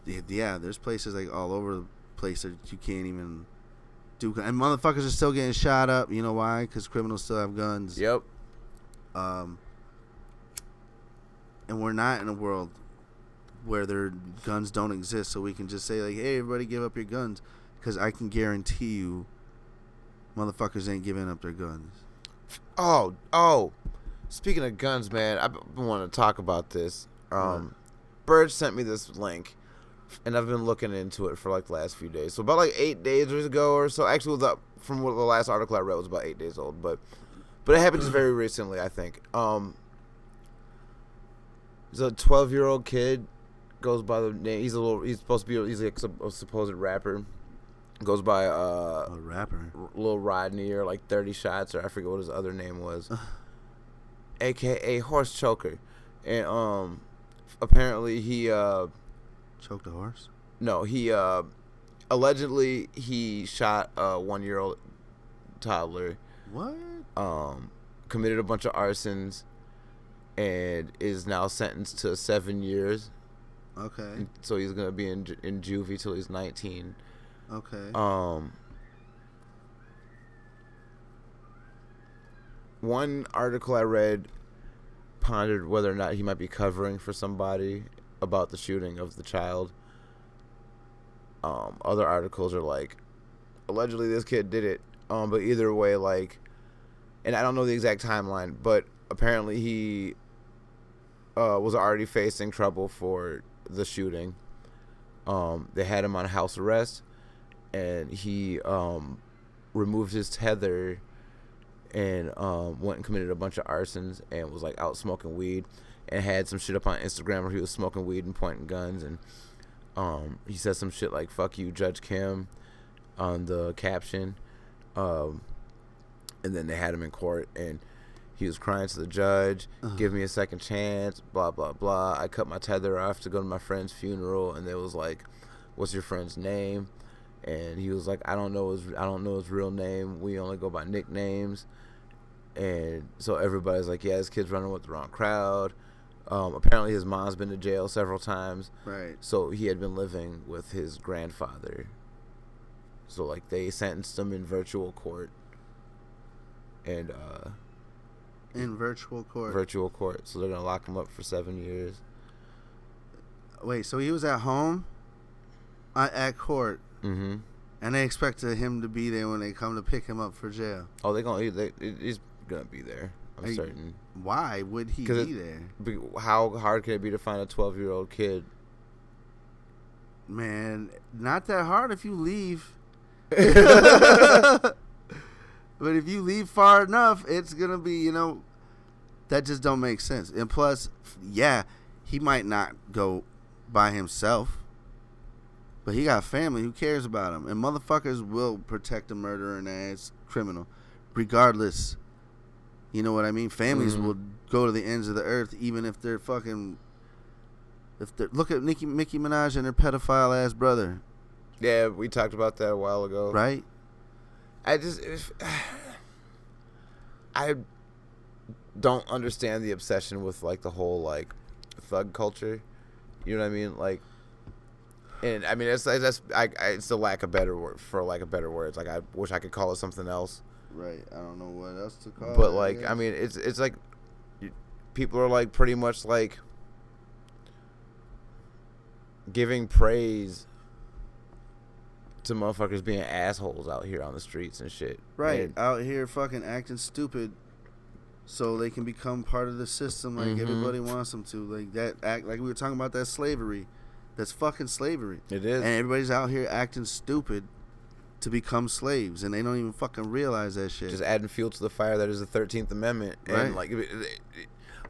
There's places, like, all over the place that you can't even do. And motherfuckers are still getting shot up. You know why? Because criminals still have guns. Yep. And we're not in a world where their guns don't exist, so we can just say, like, hey, everybody give up your guns, because I can guarantee you motherfuckers ain't giving up their guns. Oh, speaking of guns, man, I've been wanting to talk about this. Bird sent me this link, and I've been looking into it for, like, the last few days. So about, like, 8 days ago or so, actually, from what the last article I read was about 8 days old, but it happened just very recently, I think. There's a 12-year-old kid, goes by the name, he's supposed to be, he's like a supposed rapper, goes by a rapper, Lil Rodney, or like 30 Shots, or I forget what his other name was, A.K.A. Horsechoker, and apparently he choked a horse. No, he allegedly he shot a 1-year-old toddler. What? Committed a bunch of arsons, and is now sentenced to 7 years. Okay. So he's gonna be in juvie till he's 19. Okay. One article I read pondered whether or not he might be covering for somebody about the shooting of the child. Other articles are like, allegedly this kid did it. But either way, like, and I don't know the exact timeline, but apparently he was already facing trouble for the shooting. They had him on house arrest, and he removed his tether and went and committed a bunch of arsons and was like out smoking weed, and had some shit up on Instagram where he was smoking weed and pointing guns, and he said some shit like "fuck you, Judge Kim" on the caption, and then they had him in court, and he was crying to the judge, give me a second chance, blah, blah, blah. I cut my tether off to go to my friend's funeral, and they was like, what's your friend's name? And he was like, I don't know his real name. We only go by nicknames. And so everybody's like, yeah, this kid's running with the wrong crowd. Apparently his mom's been to jail several times. Right. So he had been living with his grandfather. So, like, they sentenced him in virtual court. And, in virtual court. Virtual court. So they're going to lock him up for 7 years. Wait, so he was at home at court. Mm-hmm. And they expected him to be there when they come to pick him up for jail. Oh, he's going to be there. I'm certain. Why would he be there? How hard can it be to find a 12-year-old kid? Man, not that hard if you leave. But if you leave far enough, it's going to be, that just don't make sense. And plus, yeah, he might not go by himself, but he got family. Who cares about him? And motherfuckers will protect a murderer and ass criminal, regardless. You know what I mean? Families will go to the ends of the earth, even if they're fucking. Look at Mickey Minaj and her pedophile ass brother. Yeah, we talked about that a while ago. Right? I don't understand the obsession with like the whole like thug culture. You know what I mean? Like, and I mean it's the lack of better word for lack of better words. Like I wish I could call it something else. Right. I don't know what else to call it. But like I mean it's like people are like pretty much like giving praise to motherfuckers being assholes out here on the streets and shit. Right. And out here fucking acting stupid so they can become part of the system like everybody wants them to. Like that act like we were talking about that slavery. That's fucking slavery. It is. And everybody's out here acting stupid to become slaves, and they don't even fucking realize that shit. Just adding fuel to the fire that is the 13th Amendment. Right. And like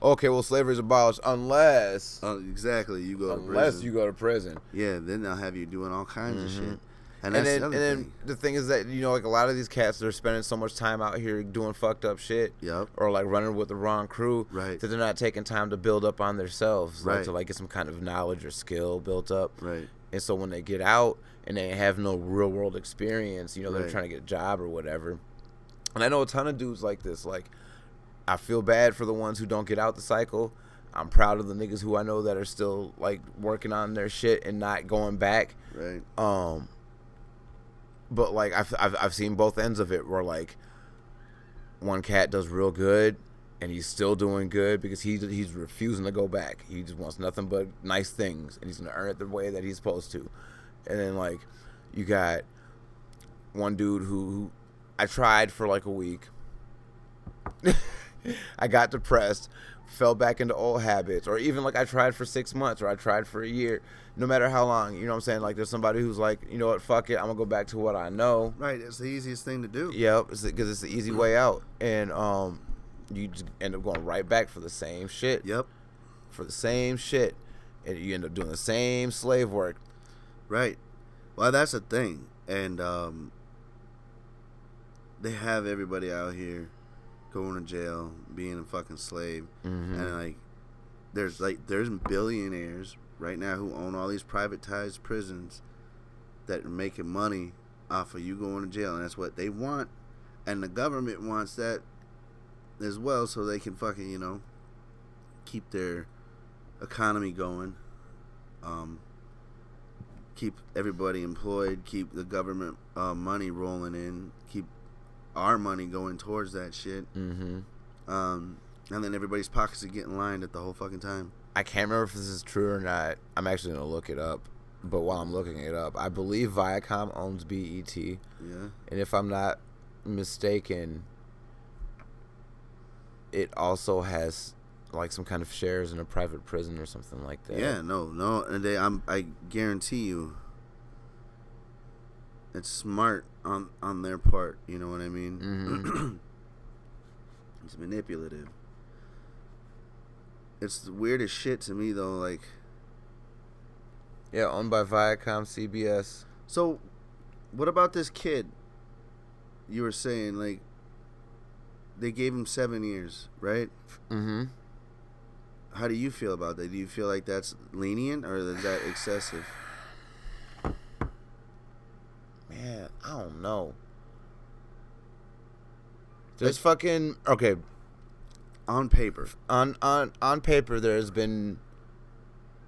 okay, well slavery's abolished unless exactly you go to prison. Unless you go to prison. Yeah, then they'll have you doing all kinds of shit. And then the thing is that, like a lot of these cats, they're spending so much time out here doing fucked up shit. Yep. Or like running with the wrong crew. Right. That they're not taking time to build up on themselves. Right. Like to like get some kind of knowledge or skill built up. Right. And so when they get out and they have no real world experience, they're Right. trying to get a job or whatever. And I know a ton of dudes like this. Like, I feel bad for the ones who don't get out the cycle. I'm proud of the niggas who I know that are still like working on their shit and not going back. Right. But like I've seen both ends of it where like one cat does real good and he's still doing good because he's refusing to go back. He just wants nothing but nice things and he's gonna earn it the way that he's supposed to. And then like you got one dude who I tried for like a week. I got depressed, fell back into old habits, or even like I tried for 6 months or I tried for a year. No matter how long, you know what I'm saying? Like there's somebody who's like, you know what, fuck it, I'm gonna go back to what I know. Right, it's the easiest thing to do. Yep, because it's the easy way out, and you just end up going right back for the same shit. Yep. For the same shit, and you end up doing the same slave work. Right. Well, that's the thing, and they have everybody out here going to jail, being a fucking slave, and like there's billionaires right now who own all these privatized prisons that are making money off of you going to jail, and that's what they want, and the government wants that as well, so they can fucking keep their economy going, keep everybody employed, keep the government money rolling in, keep our money going towards that shit, and then everybody's pockets are getting lined at the whole fucking time. I can't remember if this is true or not. I'm actually gonna look it up. But while I'm looking it up, I believe Viacom owns BET. Yeah. And if I'm not mistaken, it also has like some kind of shares in a private prison or something like that. Yeah, no, and I guarantee you, it's smart on their part. You know what I mean? It's manipulative. It's the weirdest shit to me though. Like, yeah, owned by Viacom, CBS. So, what about this kid? You were saying like they gave him 7 years, right? How do you feel about that? Do you feel like that's lenient or is that excessive? Man, I don't know. There's fucking okay. On paper. On paper, there's been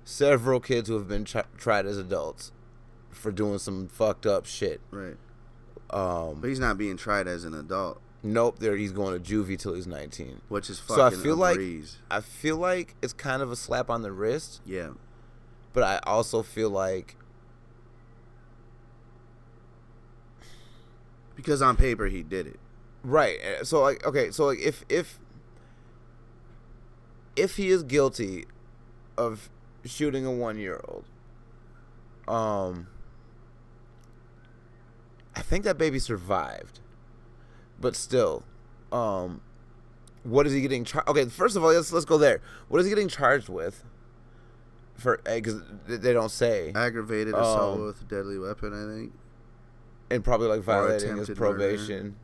several kids who have been tried as adults for doing some fucked up shit. Right. But he's not being tried as an adult. Nope, he's going to juvie till he's 19. Which is fucking so I feel like it's kind of a slap on the wrist. Yeah. But I also feel like because on paper he did it. Right. So like okay, so like if he is guilty of shooting a 1-year-old, I think that baby survived But still, what is he getting charged? Okay, first of all, let's go there. What is he getting charged with? Because they don't say. Aggravated assault with a deadly weapon, I think. And probably like violating his probation.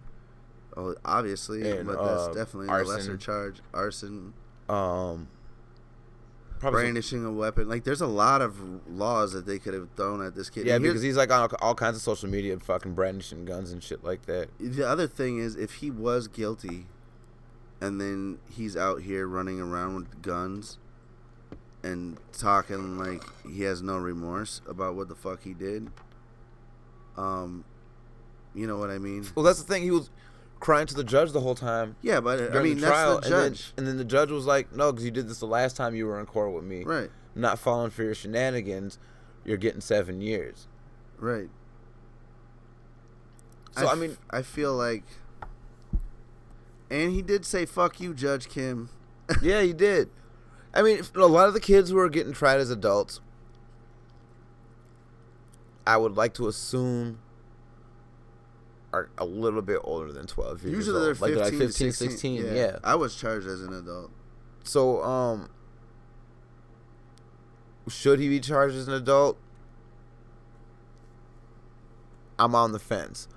Murder. Oh, obviously, and, but that's definitely the lesser charge. Arson. Brandishing a weapon. Like, there's a lot of laws that they could have thrown at this kid. Yeah, because he's like on all kinds of social media fucking brandishing guns and shit like that. The other thing is, if he was guilty and then he's out here running around with guns and talking like he has no remorse about what the fuck he did, you know what I mean? Well, that's the thing. He was crying to the judge the whole time. Yeah, but I mean, the trial, that's the judge. And then the judge was like, no, because you did this the last time you were in court with me. Right. Not falling for your shenanigans, you're getting 7 years. Right. So, I mean, I feel like... And he did say, fuck you, Judge Kim. Yeah, he did. I mean, a lot of the kids who are getting tried as adults, I would like to assume, are a little bit older than 12 years Usually they're 15, like 15 16. 16, Yeah. yeah. I was charged as an adult. So, should he be charged as an adult? I'm on the fence.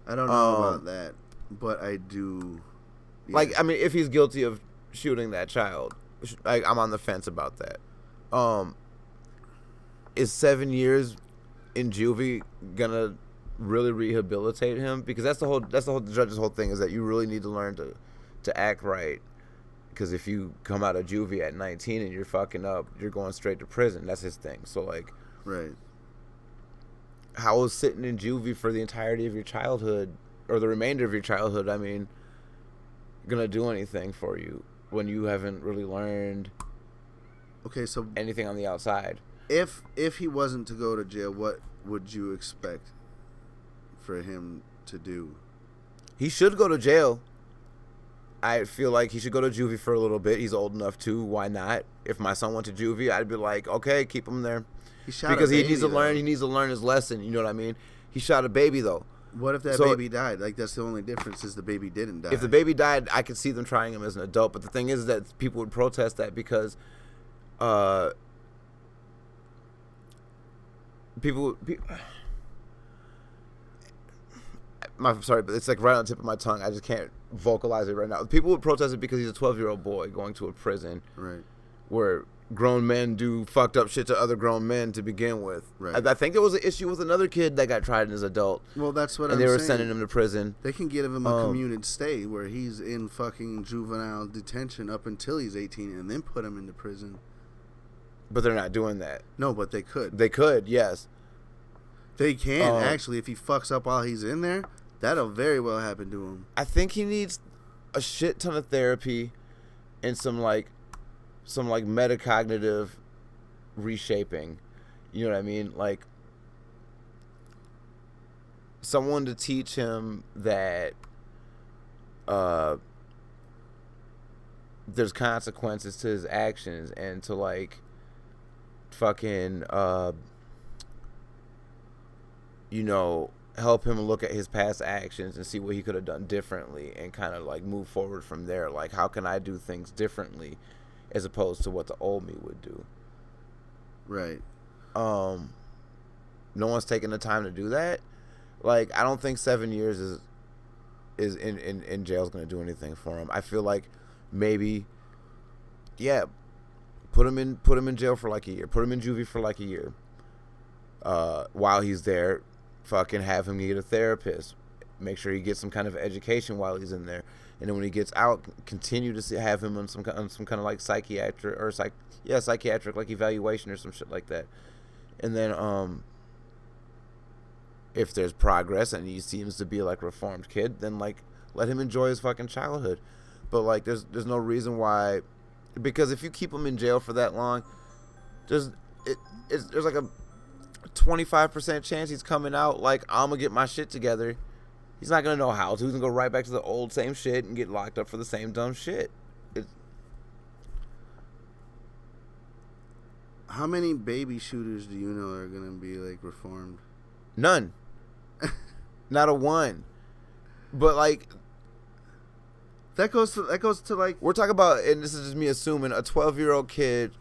I don't know about that, but I do. Yeah. Like, I mean, if he's guilty of shooting that child, I'm on the fence about that. Is 7 years in juvie gonna really rehabilitate him? Because the judge's whole thing is that you really need to learn to act right. Because if you come out of juvie at 19 and you're fucking up, you're going straight to prison. That's his thing. So, like, right. How is sitting in juvie for the entirety of your childhood, or the remainder of your childhood, I mean, gonna do anything for you when you haven't really learned anything on the outside? If he wasn't to go to jail, what would you expect for him to do? He should go to jail. I feel like he should go to juvie for a little bit. He's old enough to. Why not? If my son went to juvie, I'd be like, okay, keep him there. Because he needs to learn. He needs to learn his lesson. You know what I mean? He shot a baby though. What if that baby died? Like, that's the only difference, is the baby didn't die. If the baby died, I could see them trying him as an adult. But the thing is that people would protest that because, sorry, but it's like right on the tip of my tongue. I just can't vocalize it right now. People would protest it because he's a 12-year-old boy going to a prison, right, where grown men do fucked up shit to other grown men to begin with. Right. I think there was an issue with another kid that got tried as an adult. Well, that's what and they were sending him to prison. They can give him a commuted stay where he's in fucking juvenile detention up until he's 18 and then put him into prison. But they're not doing that. No, but they could. They could, yes. They can, actually. If he fucks up while he's in there, that'll very well happen to him. I think he needs a shit ton of therapy and some metacognitive reshaping. You know what I mean? Like, someone to teach him that there's consequences to his actions, and to, like, fucking help him look at his past actions and see what he could have done differently, and kind of, like, move forward from there. Like, how can I do things differently as opposed to what the old me would do? Right. No one's taking the time to do that. Like, I don't think 7 years is in jail is going to do anything for him. I feel like maybe, yeah, put him in jail for like a year. Put him in juvie for like a year. While he's there, fucking have him get a therapist. Make sure he gets some kind of education while he's in there. And then when he gets out, continue to have him on some kind of like psychiatric like evaluation or some shit like that. And then if there's progress and he seems to be like a reformed kid, then, like, let him enjoy his fucking childhood. But, like, there's no reason why, because if you keep him in jail for that long, there's like a 25% chance he's coming out like, I'm gonna get my shit together. He's not gonna know how to. He's gonna go right back to the old same shit and get locked up for the same dumb shit. How many baby shooters do you know are gonna be, like, reformed? None. Not a one. But, like, That goes to like we're talking about, and this is just me assuming, a 12-year-old kid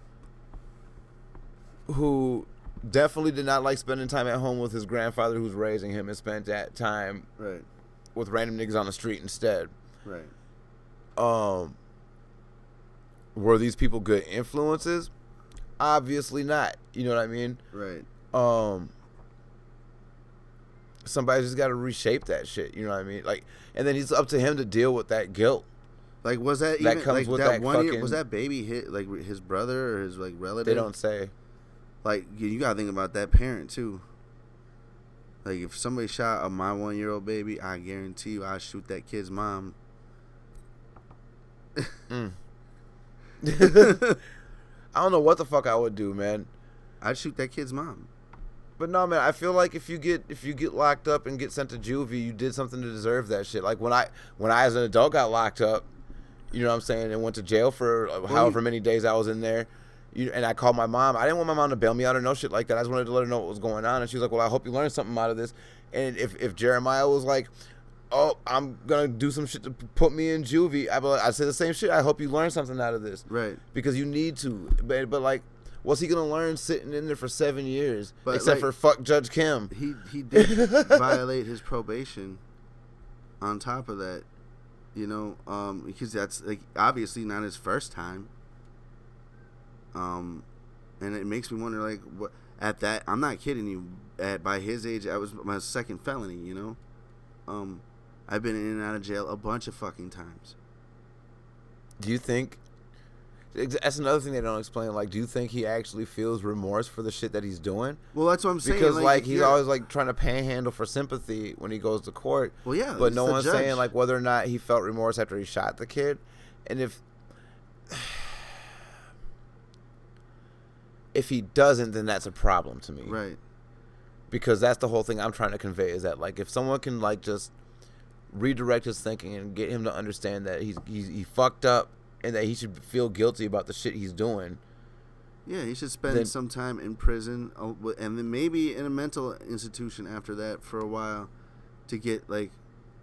who definitely did not like spending time at home with his grandfather who's raising him and spent that time with random niggas on the street instead. Right. Were these people good influences? Obviously not. You know what I mean? Right. Somebody just got to reshape that shit. You know what I mean? Like, and then it's up to him to deal with that guilt. Like, was that that even comes like with that that one fucking, year? Was that baby hit like his brother or his like relative? They don't say. Like, you gotta think about that parent too. Like, if somebody shot my 1-year-old baby, I guarantee you, I shoot that kid's mom. I don't know what the fuck I would do, man. I'd shoot that kid's mom. But no, man, I feel like if you get locked up and get sent to juvie, you did something to deserve that shit. Like when I as an adult got locked up, you know what I'm saying, and went to jail for however many days I was in there, and I called my mom. I didn't want my mom to bail me out or no shit like that. I just wanted to let her know what was going on, and she was like, "Well, I hope you learned something out of this." And if Jeremiah was like, "Oh, I'm gonna do some shit to put me in juvie," I'd say the same shit. I hope you learned something out of this, right? Because you need to. But like, what's he gonna learn sitting in there for 7 years? But except for fuck Judge Kim. He did violate his probation. On top of that, you know, because that's like obviously not his first time. And it makes me wonder, like, what at that. I'm not kidding you. By his age, that was my second felony. You know, I've been in and out of jail a bunch of fucking times. Do you think? That's another thing they don't explain. Like, do you think he actually feels remorse for the shit that he's doing? Well, that's what I'm saying. Because like he's always like trying to panhandle for sympathy when he goes to court. Well, yeah, but no one's saying like whether or not he felt remorse after he shot the kid, and if he doesn't, then that's a problem to me. Right. Because that's the whole thing I'm trying to convey is that like if someone can like just redirect his thinking and get him to understand that he fucked up and that he should feel guilty about the shit he's doing. Yeah, he should spend some time in prison and then maybe in a mental institution after that for a while to get like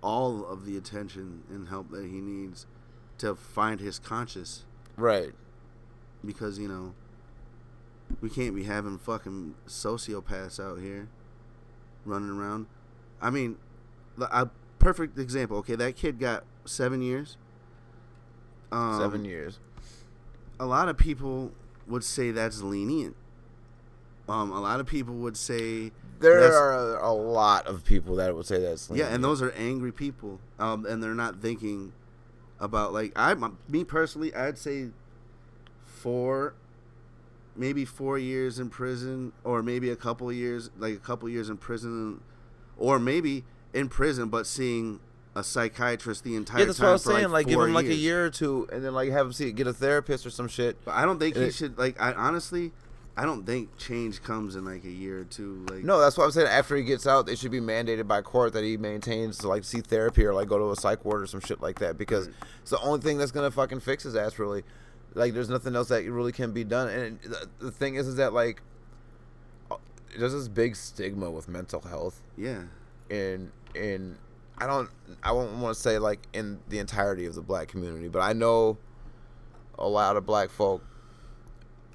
all of the attention and help that he needs to find his conscience. Right. Because, you know, we can't be having fucking sociopaths out here running around. I mean, a perfect example. Okay, that kid got 7 years. 7 years. A lot of people would say that's lenient. A lot of people would say there are a lot of people that would say that's lenient. Yeah, and those are angry people. And they're not thinking about like me personally. I'd say 4 years in prison, or maybe a couple years in prison, or maybe in prison but seeing a psychiatrist the entire time. Yeah, that's what I was saying. Like, give him years. like a year or two, and then like have him get a therapist or some shit. But I don't think he should. Like, I don't think change comes in like a year or two. Like, no, that's what I'm saying. After he gets out, it should be mandated by court that he maintains to like see therapy or like go to a psych ward or some shit like that, because it's the only thing that's gonna fucking fix his ass. Really, like, there's nothing else that really can be done. And the thing is that like there's this big stigma with mental health. Yeah. And I won't want to say like in the entirety of the black community, but I know a lot of black folk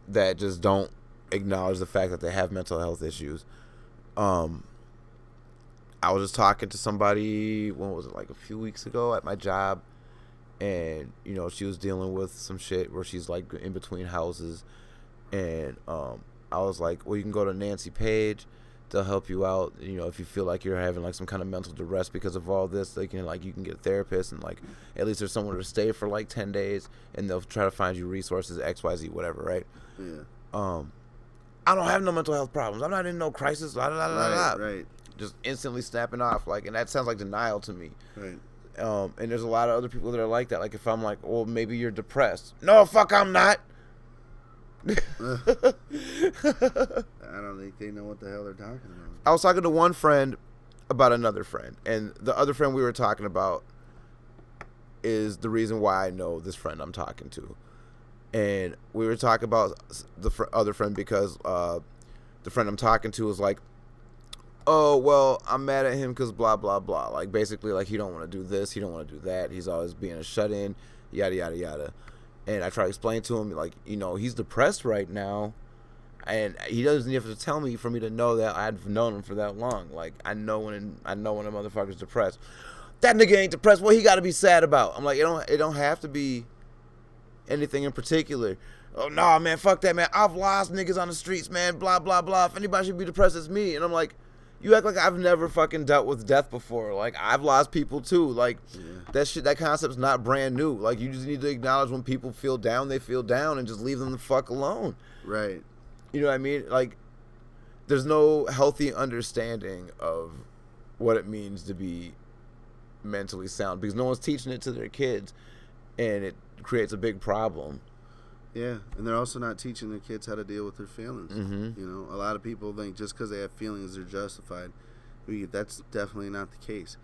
that just don't acknowledge the fact that they have mental health issues. I was just talking to somebody, when was it, like a few weeks ago at my job, and you know, she was dealing with some shit where she's like in between houses, and I was like, well, you can go to Nancy Page. They'll help you out, you know, if you feel like you're having like some kind of mental duress because of all this. They can, like, you can get a therapist, and like at least there's somewhere to stay for like 10 days, and they'll try to find you resources, XYZ, whatever, right? Yeah. I don't have no mental health problems. I'm not in no crisis. Right. Just instantly snapping off, like, and that sounds like denial to me. Right. And there's a lot of other people that are like that. Like, if I'm like, well, maybe you're depressed. No, fuck, I'm not. I don't think they know what the hell they're talking about. I was talking to one friend about another friend, and the other friend we were talking about is the reason why I know this friend I'm talking to. And we were talking about the other friend because the friend I'm talking to is like oh, well, I'm mad at him because blah, blah, blah. Like, basically, like, he don't want to do this, he don't want to do that. He's always being a shut-in, yada, yada, yada. And I try to explain to him, like, you know, he's depressed right now. And he doesn't have to tell me for me to know that I've known him for that long. Like, I know when a motherfucker's depressed. That nigga ain't depressed. What he got to be sad about? I'm like, it don't have to be anything in particular. Oh, nah, man, fuck that, man. I've lost niggas on the streets, man, blah, blah, blah. If anybody should be depressed, it's me. And I'm like, you act like I've never fucking dealt with death before. Like, I've lost people, too. Like, that concept's not brand new. Like, you just need to acknowledge when people feel down, they feel down, and just leave them the fuck alone. Right. You know what I mean? Like, there's no healthy understanding of what it means to be mentally sound because no one's teaching it to their kids, and it creates a big problem. Yeah, and they're also not teaching their kids how to deal with their feelings. Mm-hmm. You know, a lot of people think just because they have feelings, they're justified. That's definitely not the case.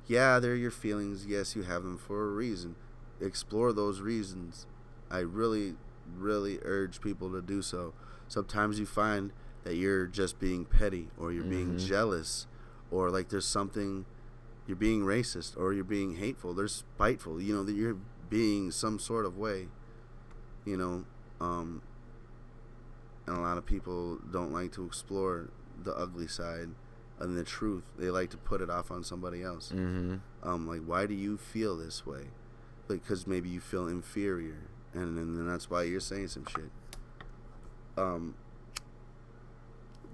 Yeah, they're your feelings. Yes, you have them for a reason. Explore those reasons. I really, really urge people to do so. Sometimes you find that you're just being petty, or you're being jealous, or like there's something, you're being racist, or you're being hateful, they're spiteful, you know, that you're being some sort of way, you know, and a lot of people don't like to explore the ugly side and the truth. They like to put it off on somebody else. Like, why do you feel this way? Like, because maybe you feel inferior, and then that's why you're saying some shit.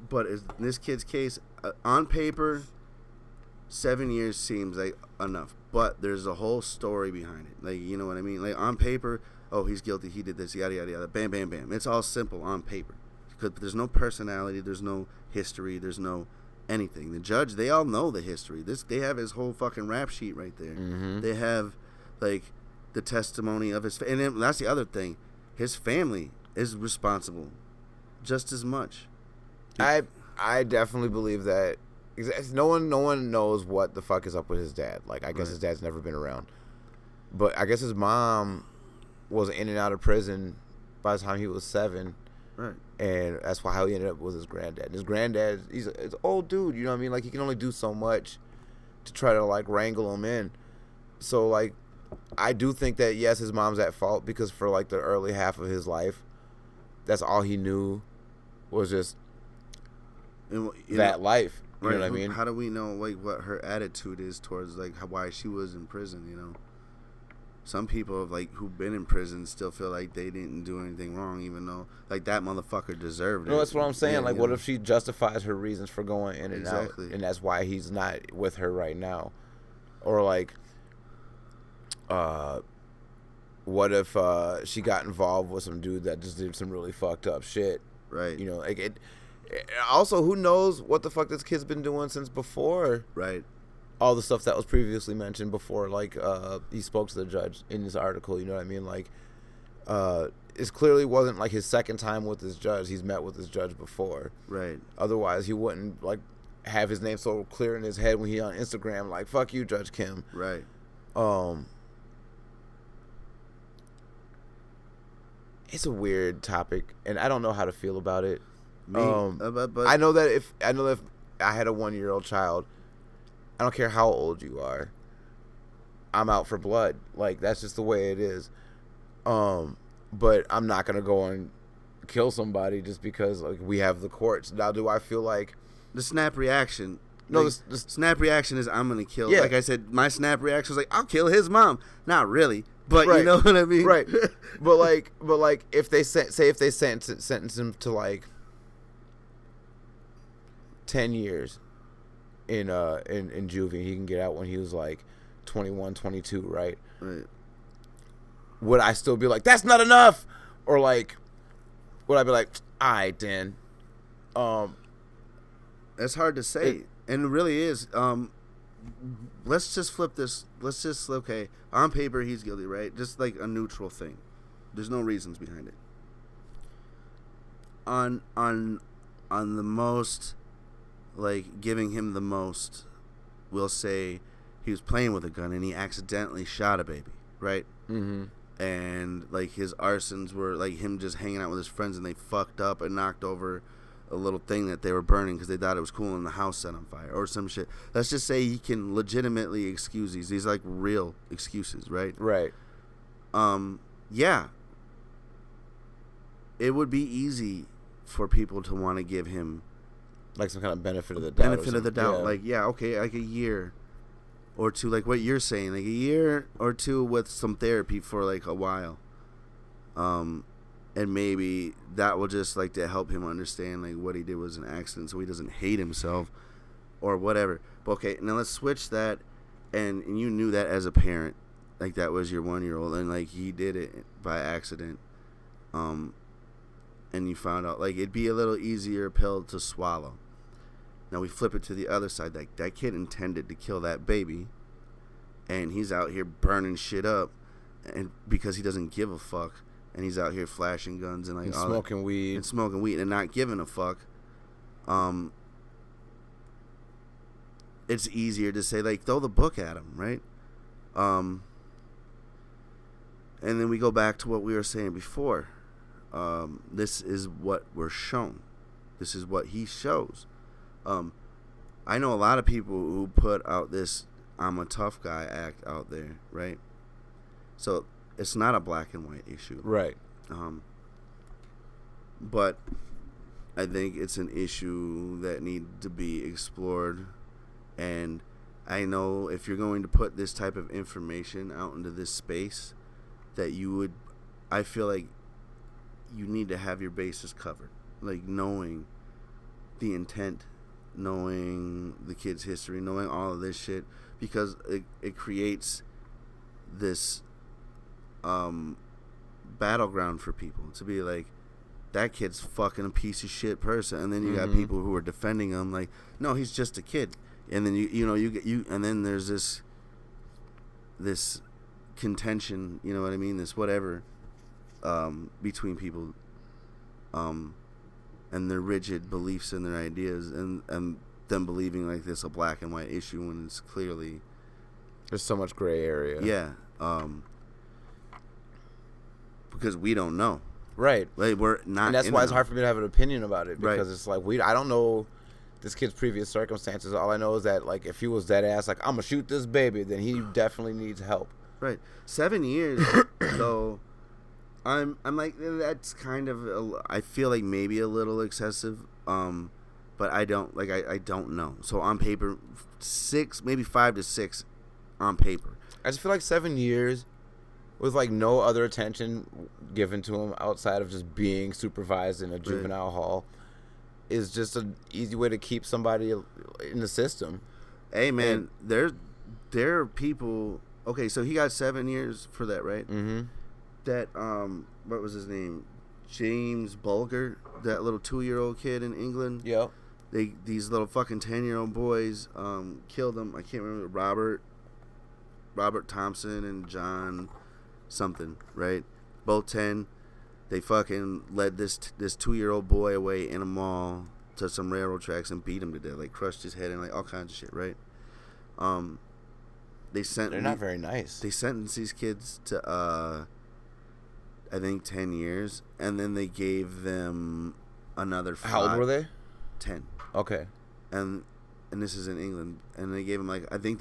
But in this kid's case, on paper, 7 years seems like enough, but there's a whole story behind it. Like, you know what I mean? Like, on paper, oh, he's guilty, he did this, yada, yada, yada, bam, bam, bam. It's all simple on paper. Because there's no personality, there's no history, there's no anything. The judge, they all know the history. They have his whole fucking rap sheet right there. They have, like, the testimony of his... And then that's the other thing. His family is responsible just as much. I definitely believe that. No one knows what the fuck is up with his dad. Like, I guess his dad's never been around, but I guess his mom was in and out of prison by the time he was 7, right? And that's how he ended up with his granddad. And his granddad, he's an old dude, you know what I mean? Like, he can only do so much to try to, like, wrangle him in. So, like, I do think that yes, his mom's at fault because for like the early half of his life, that's all he knew was just life. You know what I mean? How do we know like what her attitude is towards like why she was in prison? You know, some people like who've been in prison still feel like they didn't do anything wrong, even though like that motherfucker deserved it. No, that's what I'm saying. Like, what if she justifies her reasons for going in and out, and that's why he's not with her right now, or like, what if she got involved with some dude that just did some really fucked up shit? Right. You know, like it. Also, who knows what the fuck this kid's been doing since before? Right. All the stuff that was previously mentioned before, like he spoke to the judge in this article. You know what I mean? Like, it clearly wasn't like his second time with this judge. He's met with this judge before. Right. Otherwise, he wouldn't like have his name so clear in his head when he on Instagram like, "Fuck you, Judge Kim." Right. It's a weird topic, and I don't know how to feel about it. But I know that if I had a 1-year-old child, I don't care how old you are, I'm out for blood. Like, that's just the way it is. But I'm not gonna go and kill somebody just because like we have the courts. Now, do I feel like the snap reaction? No, like, the snap reaction is I'm gonna kill. Yeah. Like I said, my snap reaction was like I'll kill his mom. Not really, but right. You know what I mean, right? but like if they if they sentence him to like 10 years in juvie, he can get out when he was like 21, 22, right? Right. Would I still be like, that's not enough? Or like, would I be like, all right, then? It's hard to say. And it really is. Let's just flip this. Let's just, okay, on paper, he's guilty, right? Just like a neutral thing. There's no reasons behind it. On the most... like giving him the most, we'll say he was playing with a gun and he accidentally shot a baby, right? Mm-hmm. And like his arsons were like him just hanging out with his friends and they fucked up and knocked over a little thing that they were burning because they thought it was cool and the house set on fire or some shit. Let's just say he can legitimately excuse these like real excuses, right? Right. Yeah. It would be easy for people to want to give him like some kind of benefit of the doubt. Benefit of the doubt. Like, yeah, okay, like a year or two, like what you're saying, like a year or two with some therapy for like a while. And maybe that will just like to help him understand like what he did was an accident so he doesn't hate himself or whatever. But okay, now let's switch that, and you knew that as a parent, like that was your 1-year-old and like he did it by accident. And you found out like it'd be a little easier pill to swallow. Now we flip it to the other side. Like that kid intended to kill that baby, and he's out here burning shit up, and because he doesn't give a fuck, and he's out here flashing guns and like and smoking weed and not giving a fuck. It's easier to say like throw the book at him, right? And then we go back to what we were saying before. This is what we're shown. This is what he shows. I know a lot of people who put out this I'm a tough guy act out there, right? So it's not a black and white issue. Right. But I think it's an issue that needs to be explored. And I know if you're going to put this type of information out into this space, that you would, I feel like you need to have your bases covered. Like knowing the intent, knowing the kid's history, knowing all of this shit, because it creates this battleground for people to be like, that kid's fucking a piece of shit person, and then you got people who are defending him like, no, he's just a kid, and then you and then there's this contention, you know what I mean, this whatever between people and their rigid beliefs and their ideas, and them believing like this a black and white issue when it's clearly there's so much gray area. Yeah. Because we don't know. Right. Like we're not. And that's why it's hard for me to have an opinion about it, because right. It's like I don't know this kid's previous circumstances. All I know is that like if he was dead ass like I'm gonna shoot this baby, then he definitely needs help. Right. 7 years though. I'm like, that's kind of I feel like maybe a little excessive, but I don't like I don't know. So on paper, 6, maybe 5 to 6 on paper. I just feel like 7 years with like no other attention given to him outside of just being supervised in a juvenile hall is just an easy way to keep somebody in the system. Hey man, there are people. Okay, so he got 7 years for that, right? Mm-hmm. That what was his name? James Bulger, that little 2-year-old kid in England. Yep. These little fucking 10-year-old boys killed him. I can't remember, Robert Thompson and John something, right? Both 10. They fucking led this 2-year-old boy away in a mall to some railroad tracks and beat him to death, like crushed his head and like all kinds of shit, right? They're not very nice. They sentenced these kids to I think 10 years, and then they gave them another 5. How old were they? 10. Okay. And this is in England, and they gave him like I think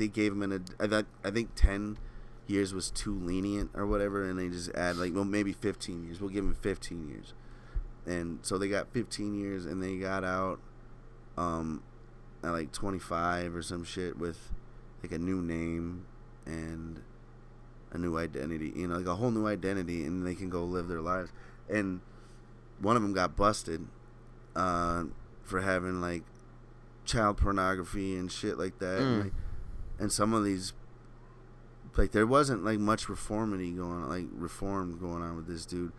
10 years was too lenient or whatever, and they just add like, well, maybe 15 years. We'll give him 15 years. And so they got 15 years, and they got out at like 25 or some shit with like a new name and a new identity, you know, like a whole new identity, and they can go live their lives. And one of them got busted for having like child pornography and shit like that. And some of these, like, there wasn't like much reform going on with this dude.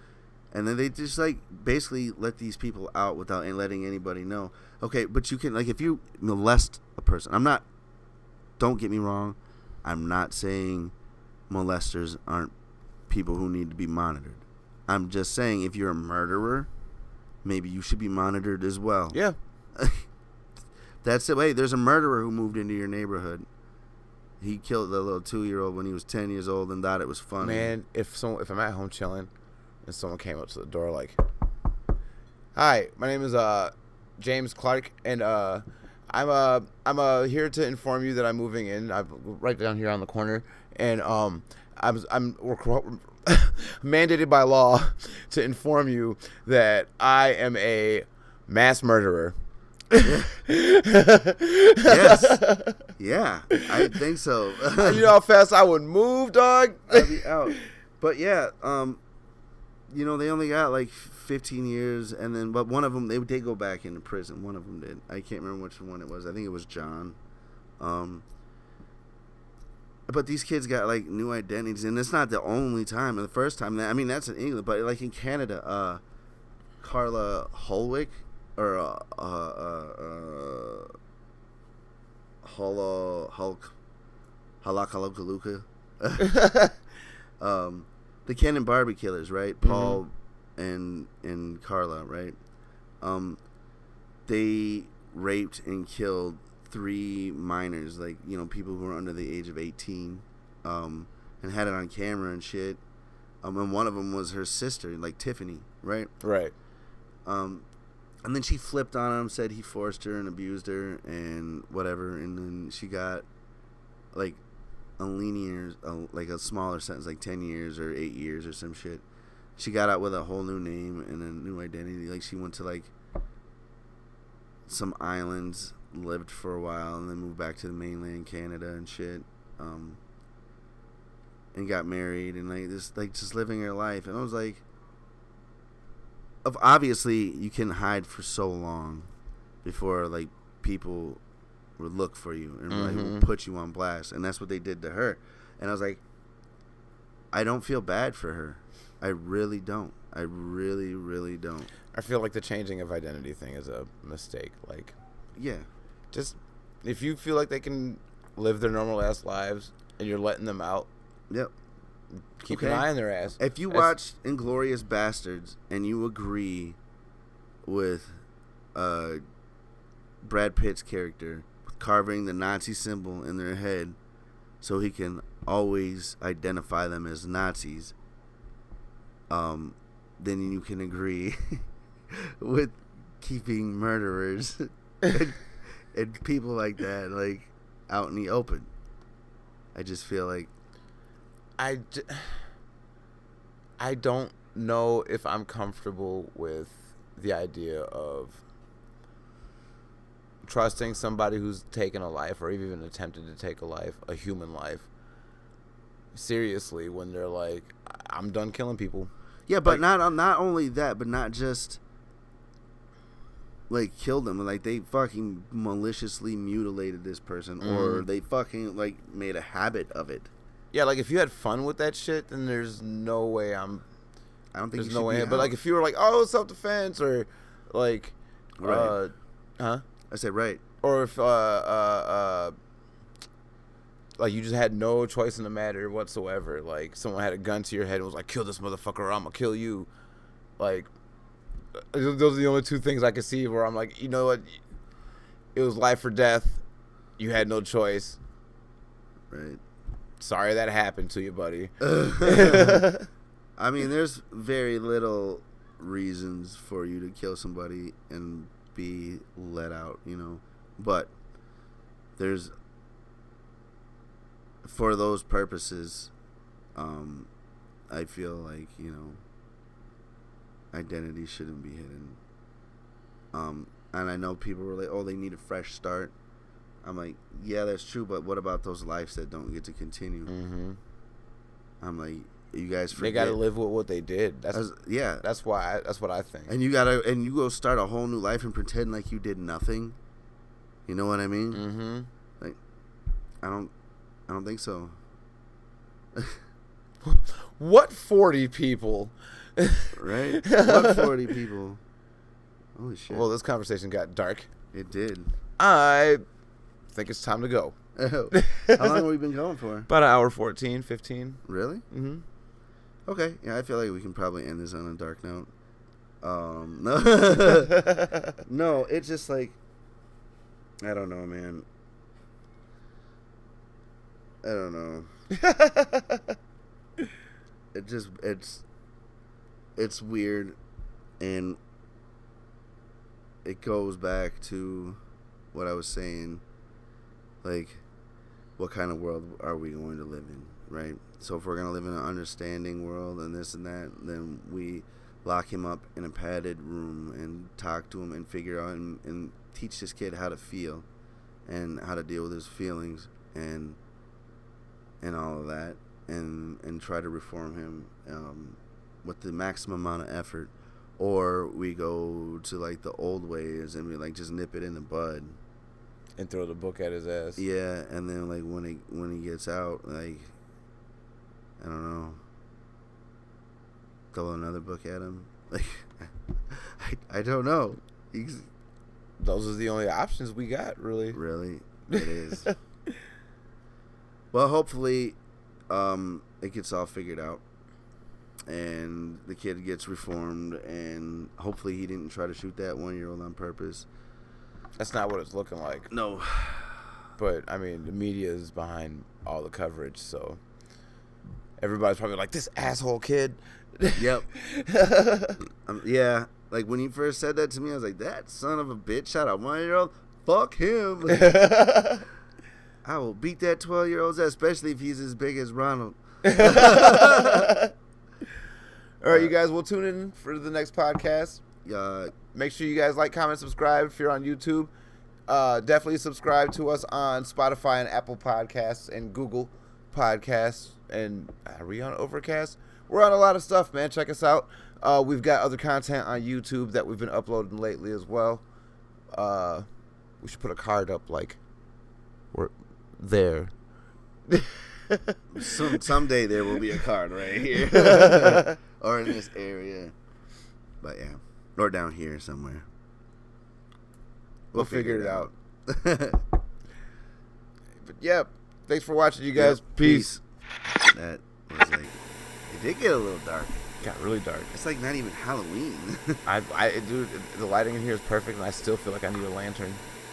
And then they just like basically let these people out without letting anybody know. Okay, but you can, like, if you molest a person, don't get me wrong, I'm not saying molesters aren't people who need to be monitored. I'm just saying if you're a murderer, maybe you should be monitored as well. Yeah. That's it. Hey, there's a murderer who moved into your neighborhood. He killed the little 2-year-old when he was 10 years old and thought it was funny. Man, if I'm at home chilling and someone came up to the door like, "Hi, my name is James Clark, and I'm here to inform you that I'm moving in. I'm right down here on the corner, and we're mandated by law to inform you that I am a mass murderer. Yes. Yeah, I think so. You know how fast I would move, dog? I'd be out. But yeah, they only got like 15 years, and then but one of them they did go back into prison. One of them did. I can't remember which one it was. I think it was John. But these kids got like new identities, and it's not the only time. And the first time, that's in England, but like in Canada, Carla Holwick or Halakaluka. The Ken and Barbie killers, right? Paul and Carla, right? They raped and killed 3 minors, like, people who were under the age of 18, and had it on camera and shit. And one of them was her sister, like Tiffany, right? Right. And then she flipped on him, said he forced her and abused her and whatever, and then she got like a smaller sentence, like 10 years or 8 years or some shit. She got out with a whole new name and a new identity. Like, she went to like some islands, lived for a while, and then moved back to the mainland Canada and shit, and got married and just living her life. And I was like, obviously you can hide for so long before like people would look for you and like will put you on blast, and that's what they did to her. And I was like, I don't feel bad for her. I really don't. I really, really don't. I feel like the changing of identity thing is a mistake. Like, yeah, just if you feel like they can live their normal ass lives and you're letting them out, yep, keep an eye on their ass. If you watch Inglourious Bastards and you agree with Brad Pitt's character carving the Nazi symbol in their head so he can always identify them as Nazis, then you can agree with keeping murderers and people like that like out in the open. I just feel like I don't know if I'm comfortable with the idea of trusting somebody who's taken a life or even attempted to take a human life, seriously, when they're like, I'm done killing people. Yeah, but like, not only that, but not just like killed them, like they fucking maliciously mutilated this person, or they fucking like made a habit of it. Yeah, like if you had fun with that shit, then there's no way I don't think there's no way. But like if you were like, oh, self-defense, or like, right. Huh? I said right. Or if like you just had no choice in the matter whatsoever. Like someone had a gun to your head and was like, kill this motherfucker or I'm gonna kill you. Like, those are the only two things I could see where I'm like, you know what? It was life or death. You had no choice. Right. Sorry that happened to you, buddy. I mean, there's very little reasons for you to kill somebody and be let out, but there's, for those purposes, I feel like, identity shouldn't be hidden. And I know people were like, oh, they need a fresh start. I'm like, yeah, that's true, but what about those lives that don't get to continue? I'm like, you guys forget. They got to live with what they did. That's what I think. And you go start a whole new life and pretend like you did nothing. You know what I mean? Like, I don't think so. What 40 people? Right? What 40 people? Holy shit. Well, this conversation got dark. It did. I think it's time to go. How long have we been going for? About an hour 14, 15. Really? Mm-hmm. Okay. Yeah, I feel like we can probably end this on a dark note. No. No, it's just like, I don't know, man. I don't know. it's weird, and it goes back to what I was saying, like, what kind of world are we going to live in, right? So if we're going to live in an understanding world and this and that, then we lock him up in a padded room and talk to him and figure out and teach this kid how to feel and how to deal with his feelings and all of that, and try to reform him with the maximum amount of effort. Or we go to, like, the old ways and we, like, just nip it in the bud and throw the book at his ass. Yeah, and then, like, when he gets out, like, I don't know, throw another book at him. Like, I don't know. Those are the only options we got, really. Really, it is. Well, hopefully, it gets all figured out, and the kid gets reformed, and hopefully he didn't try to shoot that 1-year-old on purpose. That's not what it's looking like. No. But, I mean, the media is behind all the coverage, so everybody's probably like, this asshole kid. Yep. Yeah. Like, when he first said that to me, I was like, that son of a bitch shot a 1-year-old? Fuck him. I will beat that 12-year-old's ass, especially if he's as big as Ronald. All right, you guys, we'll tune in for the next podcast. Make sure you guys like, comment, subscribe if you're on YouTube. Definitely subscribe to us on Spotify and Apple Podcasts and Google Podcasts. And are we on Overcast? We're on a lot of stuff, man. Check us out. We've got other content on YouTube that we've been uploading lately as well. We should put a card up, like, we're there. Someday there will be a card right here. Or in this area. But yeah. Or down here somewhere. We'll figure it out. But yeah, thanks for watching, you guys. Yep. Peace. That was like, it did get a little dark. Got really dark. It's like not even Halloween. Dude, the lighting in here is perfect, and I still feel like I need a lantern.